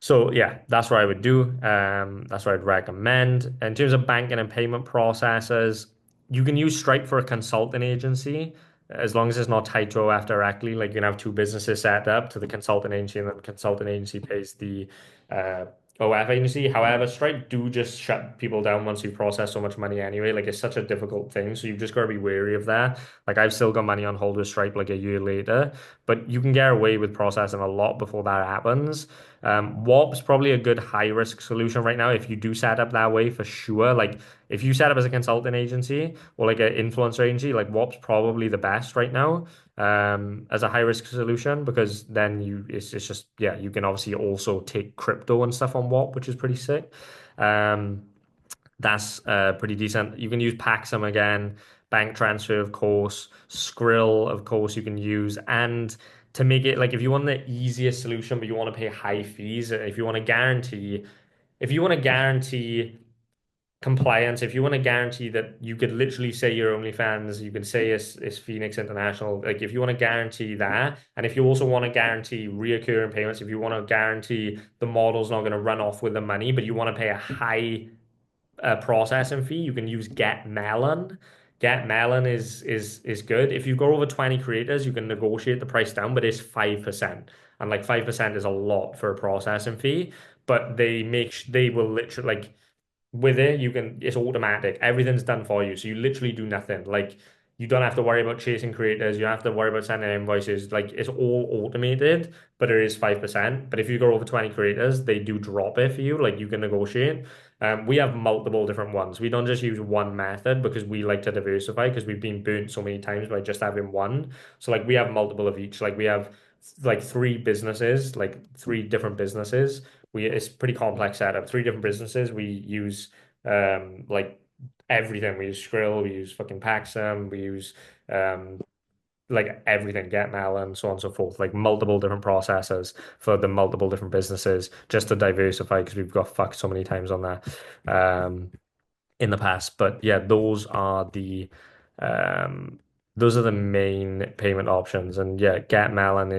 So yeah, that's what I would do. That's what I'd recommend. In terms of banking and payment processes, you can use Stripe for a consulting agency as long as it's not tied to OF directly. Like you can have two businesses set up to the consulting agency, and then the consulting agency pays the uh, OF agency. However, Stripe do just shut people down once you process so much money anyway. Like it's such a difficult thing, so you've just got to be wary of that. Like I've still got money on hold with Stripe like a year later, but you can get away with processing a lot before that happens. Warp's probably a good high risk solution right now if you do set up that way for sure. Like if you set up as a consulting agency or like an influencer agency, like Warp's probably the best right now as a high risk solution because then it's just yeah you can obviously also take crypto and stuff on Warp, which is pretty sick. Um, that's pretty decent. You can use Paxum again, bank transfer, of course, Skrill, of course, you can use. And to make it like if you want the easiest solution, but you want to pay high fees, if you want to guarantee compliance, if you want to guarantee that you could literally say your OnlyFans, you can say it's Phoenix International, like if you want to guarantee that, and if you also want to guarantee reoccurring payments, if you want to guarantee the model's not going to run off with the money, but you want to pay a high processing fee, you can use Get Melon. Get Melon is good. If you go over 20 creators, you can negotiate the price down, but it's 5%. And like 5% is a lot for a processing fee. But they will literally like with it, you can it's automatic. Everything's done for you. So you literally do nothing. Like you don't have to worry about chasing creators. You don't have to worry about sending invoices. Like it's all automated, but it is 5%. But if you go over 20 creators, they do drop it for you. Like you can negotiate. We have multiple different ones. We don't just use one method because we like to diversify because we've been burnt so many times by just having one. So like we have multiple of each. Like we have like three businesses, like three different businesses. It's pretty complex setup. Three different businesses. We use like everything. We use Skrill, we use fucking Paxum, we use um like everything, GetMail and so on and so forth, like multiple different processes for the multiple different businesses just to diversify because we've got fucked so many times on that in the past. But yeah, um those are the main payment options. And yeah, GetMelon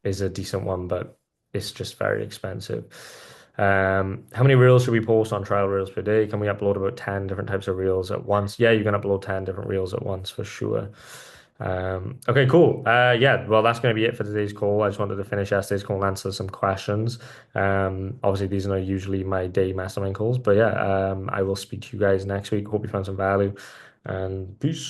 is a decent one, but it's just very expensive. How many reels should we post on trial reels per day? Can we upload about 10 different types of reels at once? Yeah, you can upload 10 different reels at once for sure. Okay, cool. Yeah, well, that's going to be it for today's call. I just wanted to finish yesterday's call and answer some questions. Obviously, these are not usually my day mastermind calls, but yeah, I will speak to you guys next week. Hope you found some value and peace.